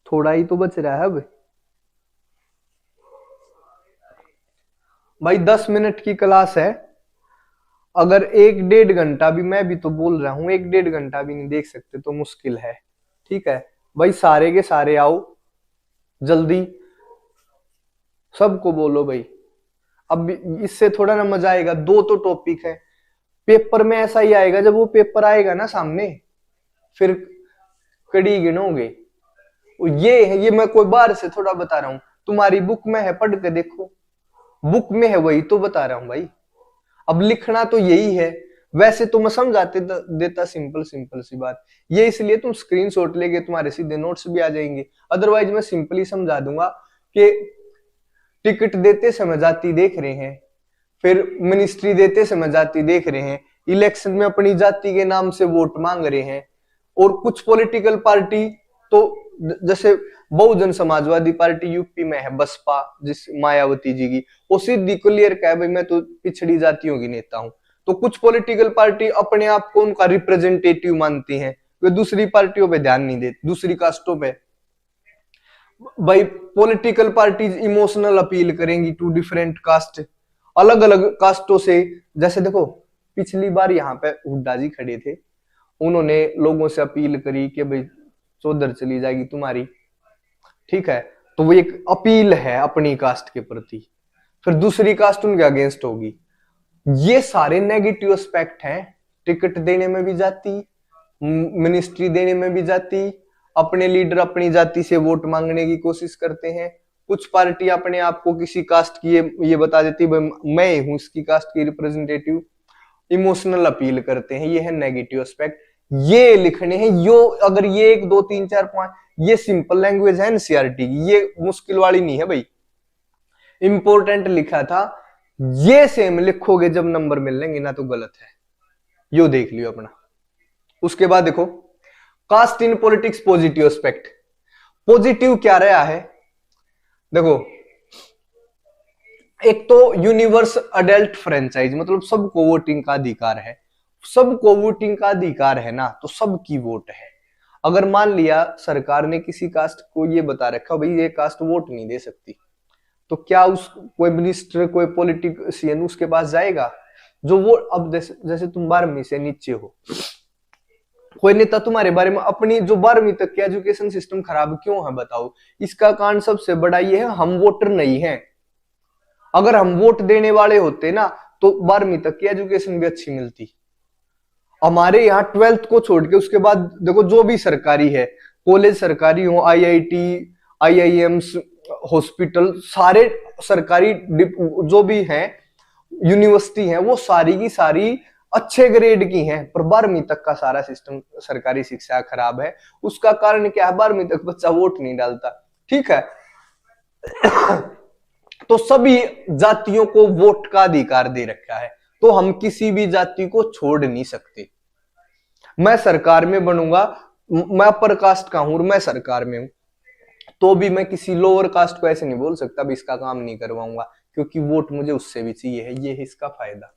थोड़ा ही तो बच रहा है अब भाई। 10 मिनट की क्लास है, अगर 1-1.5 घंटा भी, मैं भी तो बोल रहा हूं, 1-1.5 घंटा भी नहीं देख सकते तो मुश्किल है, ठीक है भाई। सारे के सारे आओ जल्दी, सबको बोलो भाई। अब इससे थोड़ा ना मजा आएगा, 2 तो टॉपिक है, पेपर में ऐसा ही आएगा, जब वो पेपर आएगा ना सामने फिर कड़ी गिनोगे। ये मैं कोई बाहर से थोड़ा बता रहा हूं, तुम्हारी बुक में है, पढ़ के देखो, बुक में है, वही तो बता रहा हूं भाई। अब लिखना तो यही है, वैसे तो मैं समझाते देता सिंपल सी बात, ये इसलिए तुम स्क्रीनशॉट लेके तुम्हारे सीधे नोट्स भी आ जाएंगे। अदरवाइज मैं सिंपली समझा दूंगा कि टिकट देते समय जाति देख रहे हैं, फिर मिनिस्ट्री देते समय जाति देख रहे हैं, इलेक्शन में अपनी जाति के नाम से वोट मांग रहे हैं। और कुछ पॉलिटिकल पार्टी तो जैसे बहुजन समाजवादी पार्टी यूपी में है, बसपा, जिस मायावती जी की, वो सीधी क्लियर कहा है भाई मैं तो पिछड़ी जातियों की नेता हूं। तो कुछ पॉलिटिकल पार्टी अपने आप को उनका रिप्रेजेंटेटिव मानती हैं, वे दूसरी पार्टियों पे ध्यान नहीं देती, दूसरी कास्टों पे। भाई पॉलिटिकल पार्टीज इमोशनल अपील करेंगी टू डिफरेंट कास्ट, अलग अलग कास्टों से। जैसे देखो पिछली बार यहाँ पे हुड्डा जी खड़े थे, उन्होंने लोगों से अपील करी कि भाई चौधर चली जाएगी तुम्हारी, ठीक है, तो वो एक अपील है अपनी कास्ट के प्रति, फिर दूसरी कास्ट उनके अगेंस्ट होगी। ये सारे नेगेटिव एस्पेक्ट हैं, टिकट देने में भी जाती, मिनिस्ट्री देने में भी जाती, अपने लीडर अपनी जाति से वोट मांगने की कोशिश करते हैं। कुछ पार्टी अपने आप को किसी कास्ट की ये बता देती मैं हूं इसकी कास्ट की रिप्रेजेंटेटिव, इमोशनल अपील करते हैं, ये है नेगेटिव एस्पेक्ट। ये लिखने हैं, यो अगर ये 1 2 3 4 5 ये सिंपल लैंग्वेज है एनसीईआरटी की, ये मुश्किल वाली नहीं है भाई। इंपॉर्टेंट लिखा था, ये सेम लिखोगे जब नंबर मिलेंगे ना तो गलत है, यो देख लियो अपना। उसके बाद देखो caste in politics positive aspect. Positive क्या रहा है, देखो एक तो यूनिवर्स अडल्ट फ्रेंचाइज, मतलब सबको वोटिंग का अधिकार है। सबको वोटिंग का अधिकार है ना, तो सबकी वोट है। अगर मान लिया सरकार ने किसी कास्ट को ये बता रखा भाई ये कास्ट वोट नहीं दे सकती, तो क्या उस कोई मिनिस्टर कोई पॉलिटिशियन उसके पास जाएगा? जो वो अब जैसे तुम 12वीं से नीचे हो, कोई नेता तुम्हारे बारे में अपनी जो 12वीं तक की एजुकेशन सिस्टम खराब क्यों है बताओ? इसका कारण सबसे बड़ा ये है हम वोटर नहीं है। अगर हम वोट देने वाले होते ना तो 12वीं तक की एजुकेशन भी अच्छी मिलती। हमारे यहाँ 12th को छोड़ के उसके बाद देखो जो भी सरकारी है, कॉलेज सरकारी हो, आईआईटी, आईआईएम्स, हॉस्पिटल, सारे सरकारी जो भी हैं, यूनिवर्सिटी हैं, वो सारी की सारी अच्छे ग्रेड की हैं, पर 12वीं तक का सारा सिस्टम सरकारी शिक्षा खराब है। उसका कारण क्या है? 12वीं तक बच्चा वोट नहीं डालता, ठीक है। तो सभी जातियों को वोट का अधिकार दे रखा है, तो हम किसी भी जाति को छोड़ नहीं सकते। मैं सरकार में बनूंगा, मैं अपर कास्ट का हूं और मैं सरकार में हूं, तो भी मैं किसी लोअर कास्ट को ऐसे नहीं बोल सकता भी इसका काम नहीं करवाऊंगा, क्योंकि वोट मुझे उससे भी चाहिए है। ये है इसका फायदा।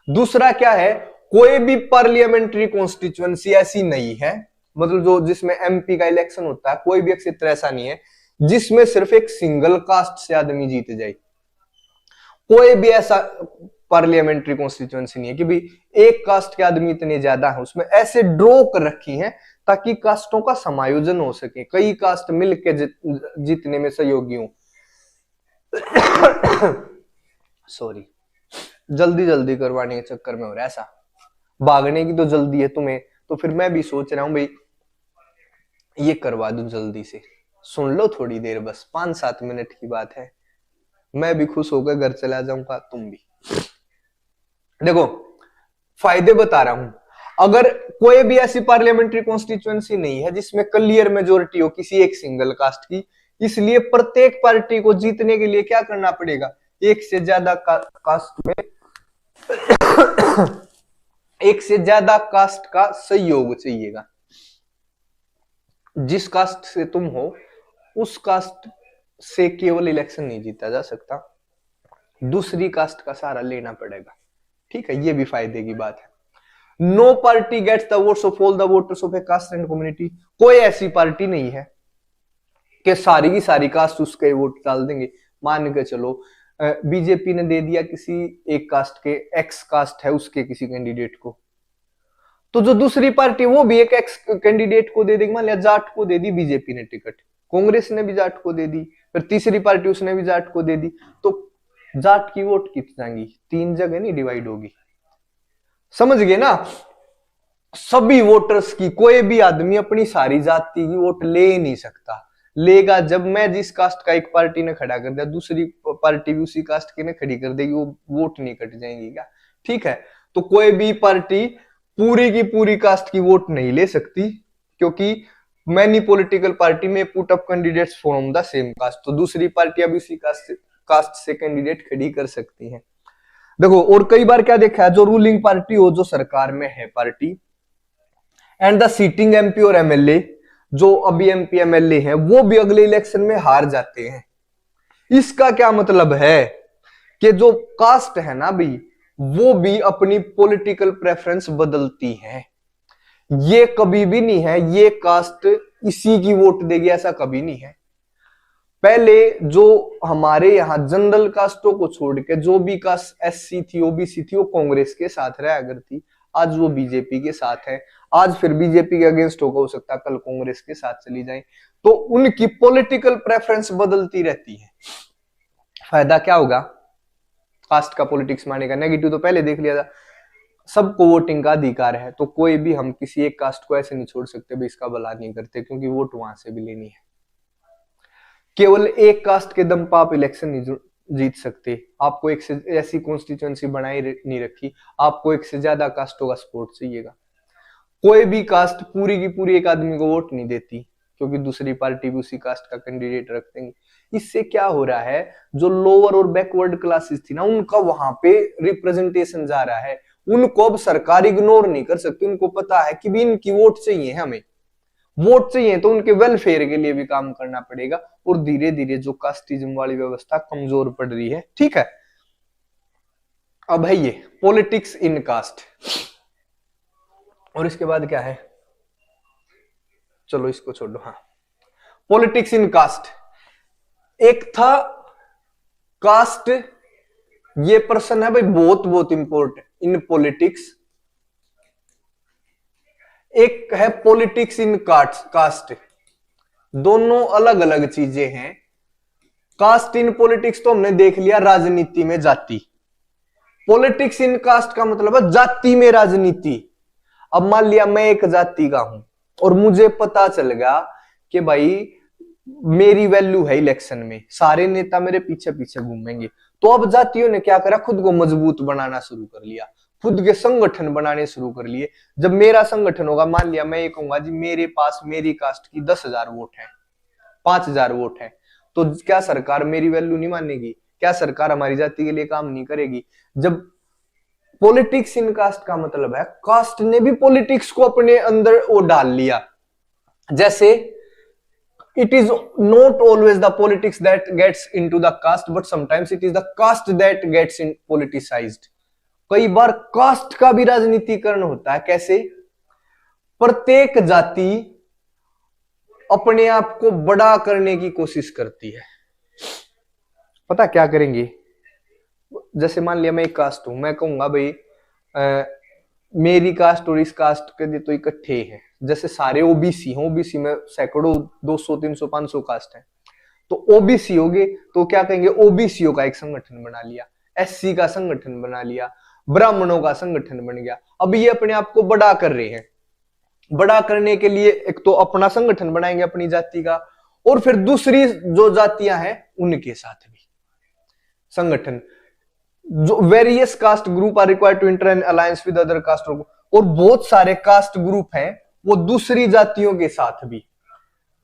दूसरा क्या है, कोई भी पार्लियामेंट्री कॉन्स्टिट्यूएंसी ऐसी नहीं है, मतलब जो जिसमें एमपी का इलेक्शन होता है, कोई भी क्षेत्र ऐसा नहीं है जिसमें सिर्फ एक सिंगल कास्ट से आदमी जीत जाए। कोई भी ऐसा पार्लियामेंट्री कॉन्स्टिट्यूएंसी नहीं है कि भी एक कास्ट के आदमी इतने ज्यादा हैं। उसमें ऐसे ड्रॉ कर रखी हैं ताकि कास्टों का समायोजन हो सके, कई कास्ट मिलकर जीतने में सहयोगी हों। सॉरी, जल्दी जल्दी करवाने के चक्कर में हो रहा है ऐसा। भागने की तो जल्दी है तुम्हें, तो फिर मैं भी सोच रहा हूं भाई ये करवा दूं जल्दी से। सुन लो थोड़ी देर, बस 5-7 मिनट की बात है, मैं भी खुश होकर घर चला जाऊंगा, तुम भी। देखो फायदे बता रहा हूं। अगर कोई भी ऐसी पार्लियामेंट्री कॉन्स्टिट्यूएंसी नहीं है जिसमें क्लियर मेजोरिटी हो किसी एक सिंगल कास्ट की, इसलिए प्रत्येक पार्टी को जीतने के लिए क्या करना पड़ेगा? एक से ज्यादा कास्ट में एक से ज्यादा कास्ट का सहयोग चाहिएगा। जिस कास्ट से तुम हो उस कास्ट से केवल इलेक्शन नहीं जीता जा सकता, दूसरी कास्ट का सहारा लेना पड़ेगा, ठीक है। ये भी फायदे की बात है। No party gets the votes of all the voters of a caste and community. कोई ऐसी पार्टी नहीं है कि सारी की सारी कास्ट उसके वोट डाल देंगे। मान के चलो बीजेपी ने दे दिया किसी एक कास्ट के, एक्स कास्ट है उसके किसी कैंडिडेट को, तो जो दूसरी पार्टी वो भी एक एक्स कैंडिडेट को दे देगी। मान लिया जाट को दे दी बीजेपी ने टिकट, कांग्रेस ने भी जाट को दे दी, फिर तीसरी पार्टी उसने भी जाट को दे दी, तो जाट की वोट कितनी जाएंगी? 3 जगह नहीं डिवाइड होगी, समझ गए ना? सभी वोटर्स की, कोई भी आदमी अपनी सारी जाति की वोट ले नहीं सकता। लेगा जब मैं जिस कास्ट का एक पार्टी ने खड़ा कर दिया, दूसरी पार्टी भी उसी कास्ट की ने खड़ी कर देगी, वो वोट नहीं कट जाएंगी क्या? ठीक है। तो कोई भी पार्टी पूरी की पूरी कास्ट की वोट नहीं ले सकती, क्योंकि many political party may put up candidates from the same caste, तो दूसरी पार्टियां भी उसी कास्ट से कैंडिडेट खड़ी कर सकती हैं। देखो और कई बार क्या देखा है, जो रूलिंग पार्टी हो, जो सरकार में है party, and the sitting MP or MLA, जो अभी एमपी एमएलए हैं, वो भी अगले इलेक्शन में हार जाते हैं। इसका क्या मतलब है कि जो कास्ट है ना भाई, वो भी अपनी पॉलिटिकल प्रेफरेंस बदलती है। ये कभी भी नहीं है ये कास्ट इसी की वोट देगी, ऐसा कभी नहीं है। पहले जो हमारे यहाँ जनरल कास्टों को छोड़ के जो भी कास्ट एससी थी, ओबीसी थी, वो कांग्रेस के साथ रहा करती, आज वो बीजेपी के साथ है। आज फिर बीजेपी के अगेंस्ट होगा, हो सकता है कल कांग्रेस के साथ चली जाए, तो उनकी पॉलिटिकल प्रेफरेंस बदलती रहती है। फायदा क्या होगा कास्ट का पॉलिटिक्स मानने का? नेगेटिव तो पहले देख लिया था, सबको वोटिंग का अधिकार है, तो कोई भी हम किसी एक कास्ट को ऐसे नहीं छोड़ सकते भी इसका भला नहीं करते, क्योंकि वोट वहां से भी लेनी है। केवल एक कास्ट के दम पर आप इलेक्शन नहीं जीत सकते, आपको एक से ऐसी कॉन्स्टिट्यूएंसी बनाई नहीं रखी, आपको एक से ज्यादा कास्टों का सपोर्ट चाहिएगा। कोई भी कास्ट पूरी की पूरी एक आदमी को वोट नहीं देती, क्योंकि दूसरी पार्टी भी उसी कास्ट का कैंडिडेट रख देंगे। इससे क्या हो रहा है, जो लोअर और बैकवर्ड क्लासेस थी ना, उनका वहां पे रिप्रेजेंटेशन जा रहा है। उनको अब सरकार इग्नोर नहीं कर सकती, उनको पता है कि भी इनकी वोट चाहिए, हमें वोट चाहिए, तो उनके वेलफेयर के लिए भी काम करना पड़ेगा। और धीरे धीरे जो कास्टिज्म वाली व्यवस्था कमजोर पड़ रही है, ठीक है। अब है ये पॉलिटिक्स इन कास्ट, और इसके बाद क्या है, चलो इसको छोड़ो। हाँ, पॉलिटिक्स इन कास्ट, एक था कास्ट, ये प्रश्न है भाई बहुत बहुत इंपॉर्टेंट इन पॉलिटिक्स। एक है पॉलिटिक्स इन कास्ट, दोनों अलग अलग चीजें हैं। कास्ट इन पॉलिटिक्स तो हमने देख लिया, राजनीति में जाति। पॉलिटिक्स इन कास्ट का मतलब है जाति में राजनीति। अब मान लिया मैं एक जाति का हूं और मुझे पता चल गया कि भाई मेरी वैल्यू है इलेक्शन में, सारे नेता मेरे पीछे पीछे घूमेंगे, तो अब जातियों ने क्या करा, खुद को मजबूत बनाना शुरू कर लिया, खुद के संगठन बनाने शुरू कर लिए। जब मेरा संगठन होगा, मान लिया मैं ये कहूंगा जी मेरे पास मेरी कास्ट की 10,000 वोट है, 5,000 वोट है, तो क्या सरकार मेरी वैल्यू नहीं मानेगी? क्या सरकार हमारी जाति के लिए काम नहीं करेगी? जब पॉलिटिक्स इन कास्ट का मतलब है कास्ट ने भी पॉलिटिक्स को अपने अंदर वो डाल लिया। जैसे it is not always the politics that gets into the caste, but sometimes it is the caste that gets in politicized. कई बार कास्ट का भी राजनीतिकरण होता है। कैसे? प्रत्येक जाति अपने आप को बड़ा करने की कोशिश करती है। पता क्या करेंगे? जैसे मान लिया मैं एक कास्ट हूं, मैं कहूंगा भाई मेरी कास्ट और इस कास्ट के तो इकट्ठे हैं। जैसे सारे ओबीसी हैं, ओबीसी में सैकड़ों 200 300 500 कास्ट हैं, तो ओबीसी हो गए, तो क्या कहेंगे, ओबीसीओ का एक संगठन बना लिया, एससी का संगठन बना लिया, ब्राह्मणों का संगठन बन गया। अब ये अपने आप को बड़ा कर रहे हैं। बड़ा करने के लिए एक तो अपना संगठन बनाएंगे अपनी जाति का, और फिर दूसरी जो जातियां हैं उनके साथ भी संगठन। जो various caste group are required to enter an alliance with other caste, और बहुत सारे कास्ट ग्रुप हैं वो दूसरी जातियों के साथ भी,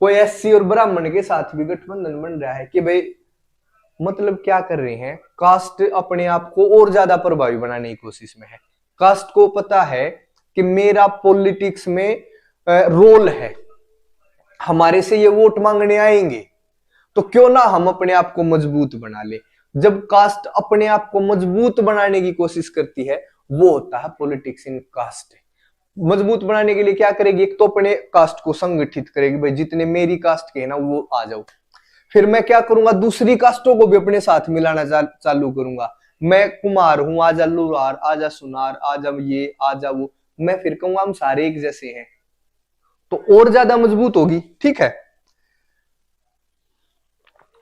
कोई एससी और ब्राह्मण के साथ भी गठबंधन बन रहा है कि भाई मतलब क्या कर रहे हैं, कास्ट अपने आप को और ज्यादा प्रभावी बनाने की कोशिश में है। कास्ट को पता है कि मेरा पॉलिटिक्स में रोल है, हमारे से ये वोट मांगने आएंगे, तो क्यों ना हम अपने आप को मजबूत बना ले। जब कास्ट अपने आप को मजबूत बनाने की कोशिश करती है, वो होता है पॉलिटिक्स इन कास्ट। मजबूत बनाने के लिए क्या करेगी, एक तो अपने कास्ट को संगठित करेगी, भाई जितने मेरी कास्ट के हैं ना वो आ जाओ। फिर मैं क्या करूंगा, दूसरी कास्टों को भी अपने साथ मिलाना चालू करूंगा। मैं कुमार हूं, आजा लुहार, आजा सुनार, आजा ये, आजा वो, मैं फिर कहूंगा हम सारे एक जैसे हैं, तो और ज्यादा मजबूत होगी। ठीक है,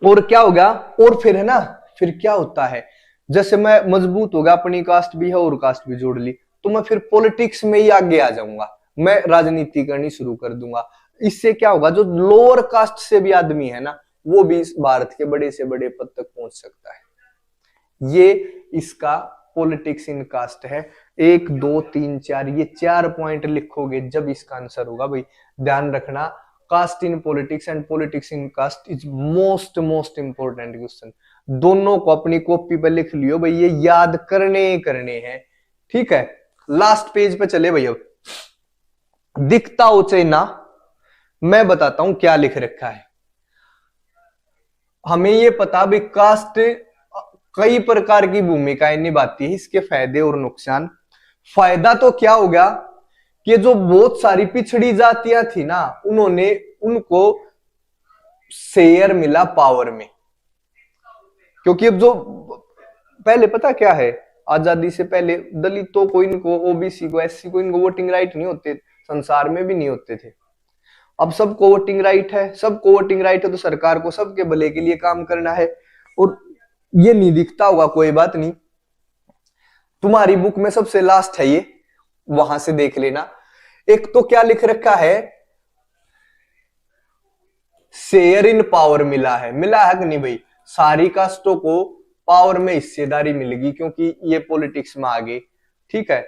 और क्या होगा, और फिर है ना, फिर क्या होता है, जैसे मैं मजबूत हो गया, अपनी कास्ट भी है और कास्ट भी जोड़ ली, तो मैं फिर पॉलिटिक्स में ही आगे आ जाऊंगा, मैं राजनीति करनी शुरू कर दूंगा। इससे क्या होगा, जो लोअर कास्ट से भी आदमी है ना, वो भी इस भारत के बड़े से बड़े पद तक पहुंच सकता है। ये इसका पॉलिटिक्स इन कास्ट है। 1 2 3 4, ये 4 पॉइंट लिखोगे जब इसका आंसर होगा। भाई ध्यान रखना, caste in politics and politics in caste is most important question. दोनों को अपनी कॉपी पर लिख लियो भाई, ये याद करने हैं। ठीक है, लास्ट पेज पे चले भाई। अब दिखता हो चाहे ना, मैं बताता हूं क्या लिख रखा है। हमें ये पता भी कास्ट कई प्रकार की भूमिकाएं निभाती है, इसके फायदे और नुकसान। फायदा तो क्या होगा कि जो बहुत सारी पिछड़ी जातियां थी ना, उनको शेयर मिला पावर में। क्योंकि अब जो पहले पता क्या है, आजादी से पहले दलितों को, इनको ओबीसी को, एससी को, इनको वोटिंग राइट नहीं होते, संसार में भी नहीं होते थे। अब सबको वोटिंग राइट है, सबको वोटिंग राइट है, तो सरकार को सबके भले के लिए काम करना है। और ये नहीं दिखता होगा, कोई बात नहीं, तुम्हारी बुक में सबसे लास्ट है ये, वहां से देख लेना। एक तो क्या लिख रखा है, शेयर इन पावर मिला है कि नहीं भाई, सारी कास्टों को पावर में हिस्सेदारी मिलेगी क्योंकि ये पॉलिटिक्स में आ गए। ठीक है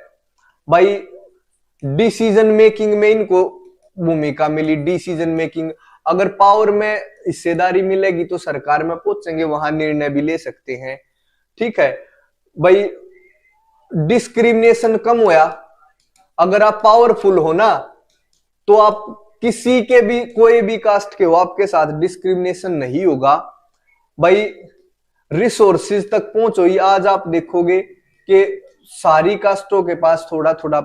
भाई, डिसीजन मेकिंग में इनको भूमिका मिली, डिसीजन मेकिंग अगर पावर में हिस्सेदारी मिलेगी तो सरकार में पहुंचेंगे, वहां निर्णय भी ले सकते हैं। ठीक है भाई, डिस्क्रिमिनेशन कम होया। अगर आप पावरफुल हो ना तो आप किसी के भी, कोई भी कास्ट के हो, आपके साथ डिस्क्रिमिनेशन नहीं होगा भाई। रिसोर्सेज तक पहुंचो ही, आज आप देखोगे कि सारी कास्टों के पास थोड़ा थोड़ा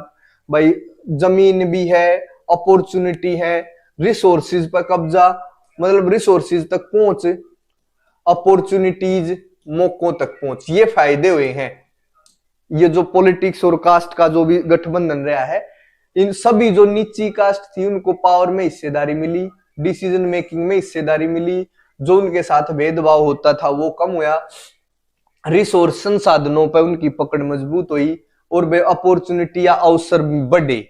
भाई जमीन भी है, अपॉर्चुनिटी है, रिसोर्सेज पर कब्जा, मतलब रिसोर्सेज तक पहुंच, अपॉर्चुनिटीज, मौकों तक पहुंच, ये फायदे हुए हैं। ये जो पॉलिटिक्स और कास्ट का जो भी गठबंधन रहा है, इन सभी जो नीची कास्ट थी उनको पावर में हिस्सेदारी मिली, डिसीजन मेकिंग में हिस्सेदारी मिली, जो उनके साथ भेदभाव होता था वो कम हुआ, रिसोर्स संसाधनों पर उनकी पकड़ मजबूत हुई और वे अपॉर्चुनिटी या अवसर बढ़े।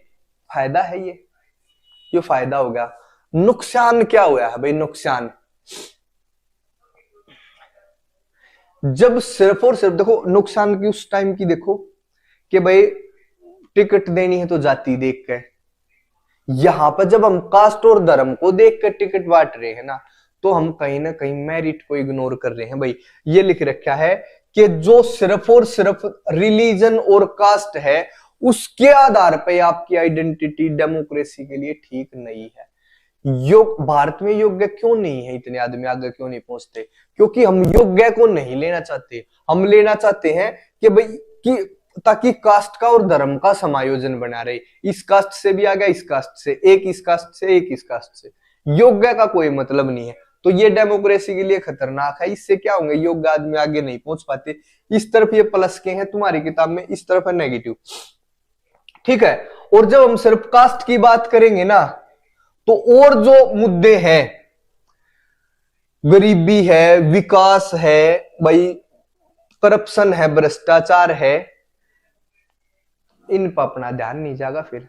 फायदा है ये फायदा हो गया। नुकसान क्या हुआ है भाई? नुकसान जब सिर्फ और सिर्फ देखो, नुकसान की उस टाइम की देखो कि भाई टिकट देनी है तो जाति देख के, यहां पर जब हम कास्ट और धर्म को देख कर टिकट बांट रहे हैं ना, तो हम कहीं ना कहीं मेरिट को इग्नोर कर रहे हैं भाई। ये लिख रखा है कि जो सिर्फ और सिर्फ रिलीजन और कास्ट है उसके आधार पर आपकी आइडेंटिटी डेमोक्रेसी के लिए ठीक नहीं है। भारत में योग्य क्यों नहीं है? इतने आदमी आगे क्यों नहीं पहुंचते? क्योंकि हम योग्य को नहीं लेना चाहते, हम लेना चाहते हैं कि भाई कि ताकि कास्ट का और धर्म का समायोजन बना रहे, इस कास्ट से भी आ गया, इस कास्ट से एक, इस कास्ट से एक, इस कास्ट से। योग्य का कोई मतलब नहीं है, तो ये डेमोक्रेसी के लिए खतरनाक है। इससे क्या होंगे? योग्य आदमी आगे नहीं पहुंच पाते। इस तरफ ये प्लस के हैं तुम्हारी किताब में, इस तरफ है नेगेटिव। ठीक है, और जब हम सिर्फ कास्ट की बात करेंगे ना, तो और जो मुद्दे हैं, गरीबी है, विकास है भाई, करप्शन है, भ्रष्टाचार है, इन पर अपना ध्यान नहीं जाएगा। फिर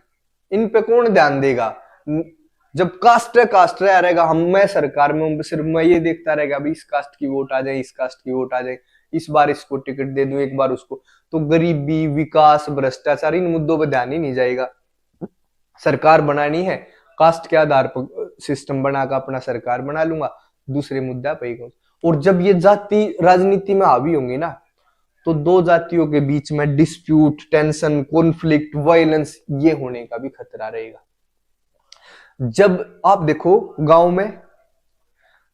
इन पे कौन ध्यान देगा? जब कास्ट रहेगा, हम मैं सरकार में सिर्फ मैं ये देखता रहेगा अभी इस कास्ट की वोट आ जाए, इस कास्ट की वोट आ जाए, इस बार इसको टिकट दे दूं, एक बार उसको, तो गरीबी, विकास, भ्रष्टाचार, इन मुद्दों पर ध्यान ही नहीं जाएगा। सरकार बनानी है, कास्ट के आधार पर सिस्टम बनाकर अपना सरकार बना लूंगा, दूसरे मुद्दा पे। और जब ये जाति राजनीति में हावी होंगे ना, तो दो जातियों के बीच में डिस्प्यूट, टेंशन, कॉन्फ्लिक्ट, वायलेंस, ये होने का भी खतरा रहेगा। जब आप देखो गांव में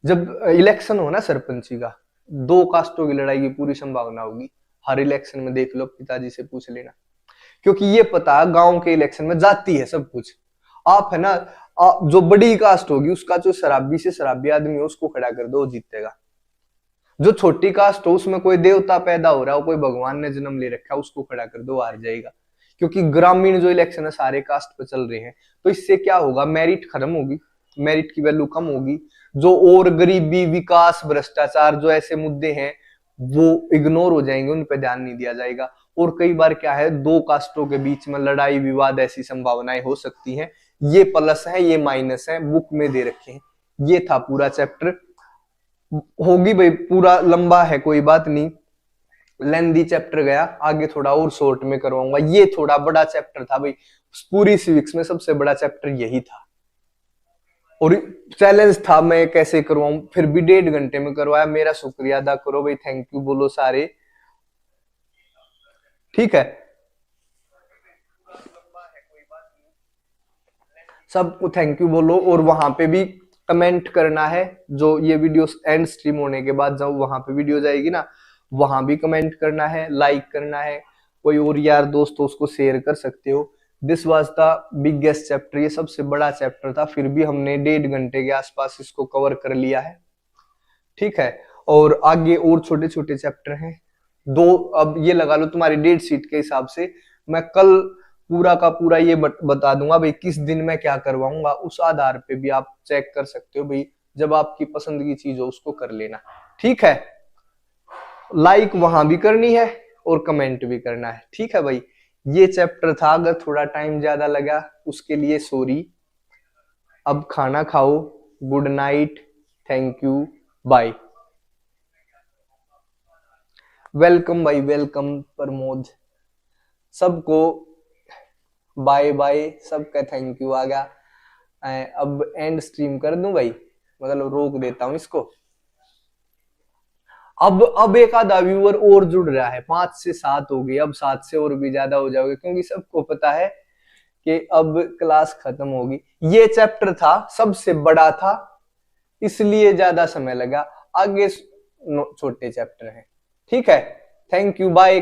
जब इलेक्शन हो ना सरपंची का, दो कास्टों की लड़ाई की पूरी संभावना होगी। हर इलेक्शन में देख लो, पिताजी से पूछ लेना, क्योंकि ये पता है गांव के इलेक्शन में जाति है सब कुछ। आप है ना, जो बड़ी कास्ट होगी उसका जो शराबी से शराबी आदमी हो उसको खड़ा कर दो, जीतेगा। जो छोटी कास्ट हो उसमें कोई देवता पैदा हो रहा हो, कोई भगवान ने जन्म ले रखा है, उसको खड़ा कर दो, हार जाएगा। क्योंकि ग्रामीण जो इलेक्शन है सारे कास्ट पे चल रहे हैं, तो इससे क्या होगा? मेरिट खत्म होगी, मेरिट की वैल्यू कम होगी। जो और गरीबी, विकास, भ्रष्टाचार, जो ऐसे मुद्दे हैं वो इग्नोर हो जाएंगे, उन पर ध्यान नहीं दिया जाएगा। और कई बार क्या है, दो कास्टों के बीच में लड़ाई विवाद, ऐसी संभावनाएं हो सकती हैं। ये प्लस है, ये माइनस है, बुक में दे रखे हैं। ये था पूरा चैप्टर। होगी भाई, पूरा लंबा है, कोई बात नहीं, लेंदी चैप्टर गया, आगे थोड़ा और शॉर्ट में करवाऊंगा। ये थोड़ा बड़ा चैप्टर था भाई, पूरी सिविक्स में सबसे बड़ा चैप्टर यही था, और चैलेंज था मैं कैसे करवाऊं, फिर भी 1.5 घंटे में करवाया। मेरा शुक्रिया अदा करो भाई, थैंक यू बोलो सारे। ठीक है, सबको थैंक यू बोलो, और वहां पे भी कमेंट करना है। जो ये वीडियो एंड स्ट्रीम होने के बाद जब वहां पे वीडियो जाएगी ना, वहां भी कमेंट करना है, लाइक करना है। कोई और यार दोस्त हो उसको शेयर कर सकते हो। This was the biggest chapter, ये सबसे बड़ा चैप्टर था, फिर भी हमने 1.5 घंटे के आसपास इसको कवर कर लिया है। ठीक है, और आगे और छोटे छोटे चैप्टर हैं दो। अब ये लगा लो तुम्हारी डेट शीट के हिसाब से, मैं कल पूरा का पूरा ये बता दूंगा भाई किस दिन मैं क्या करवाऊंगा। उस आधार पे भी आप चेक कर सकते हो भाई, जब आपकी पसंद की चीज हो उसको कर लेना। ठीक है, लाइक वहां भी करनी है और कमेंट भी करना है। ठीक है भाई, ये चैप्टर था, अगर थोड़ा टाइम ज्यादा लगा उसके लिए सॉरी। अब खाना खाओ, good night, thank you, bye. Welcome भाई, वेलकम प्रमोद, सबको बाय बाय, सबका थैंक यू आ गया। अब एंड स्ट्रीम कर दूं भाई? मतलब रोक देता हूं इसको। अब एक आधा व्यूअर और जुड़ रहा है, 5 से 7 हो गई, अब 7 से और भी ज्यादा हो जाओगे, क्योंकि सबको पता है कि अब क्लास खत्म होगी। ये चैप्टर था सबसे बड़ा था, इसलिए ज्यादा समय लगा, आगे छोटे चैप्टर हैं। ठीक है, थैंक यू, बाय।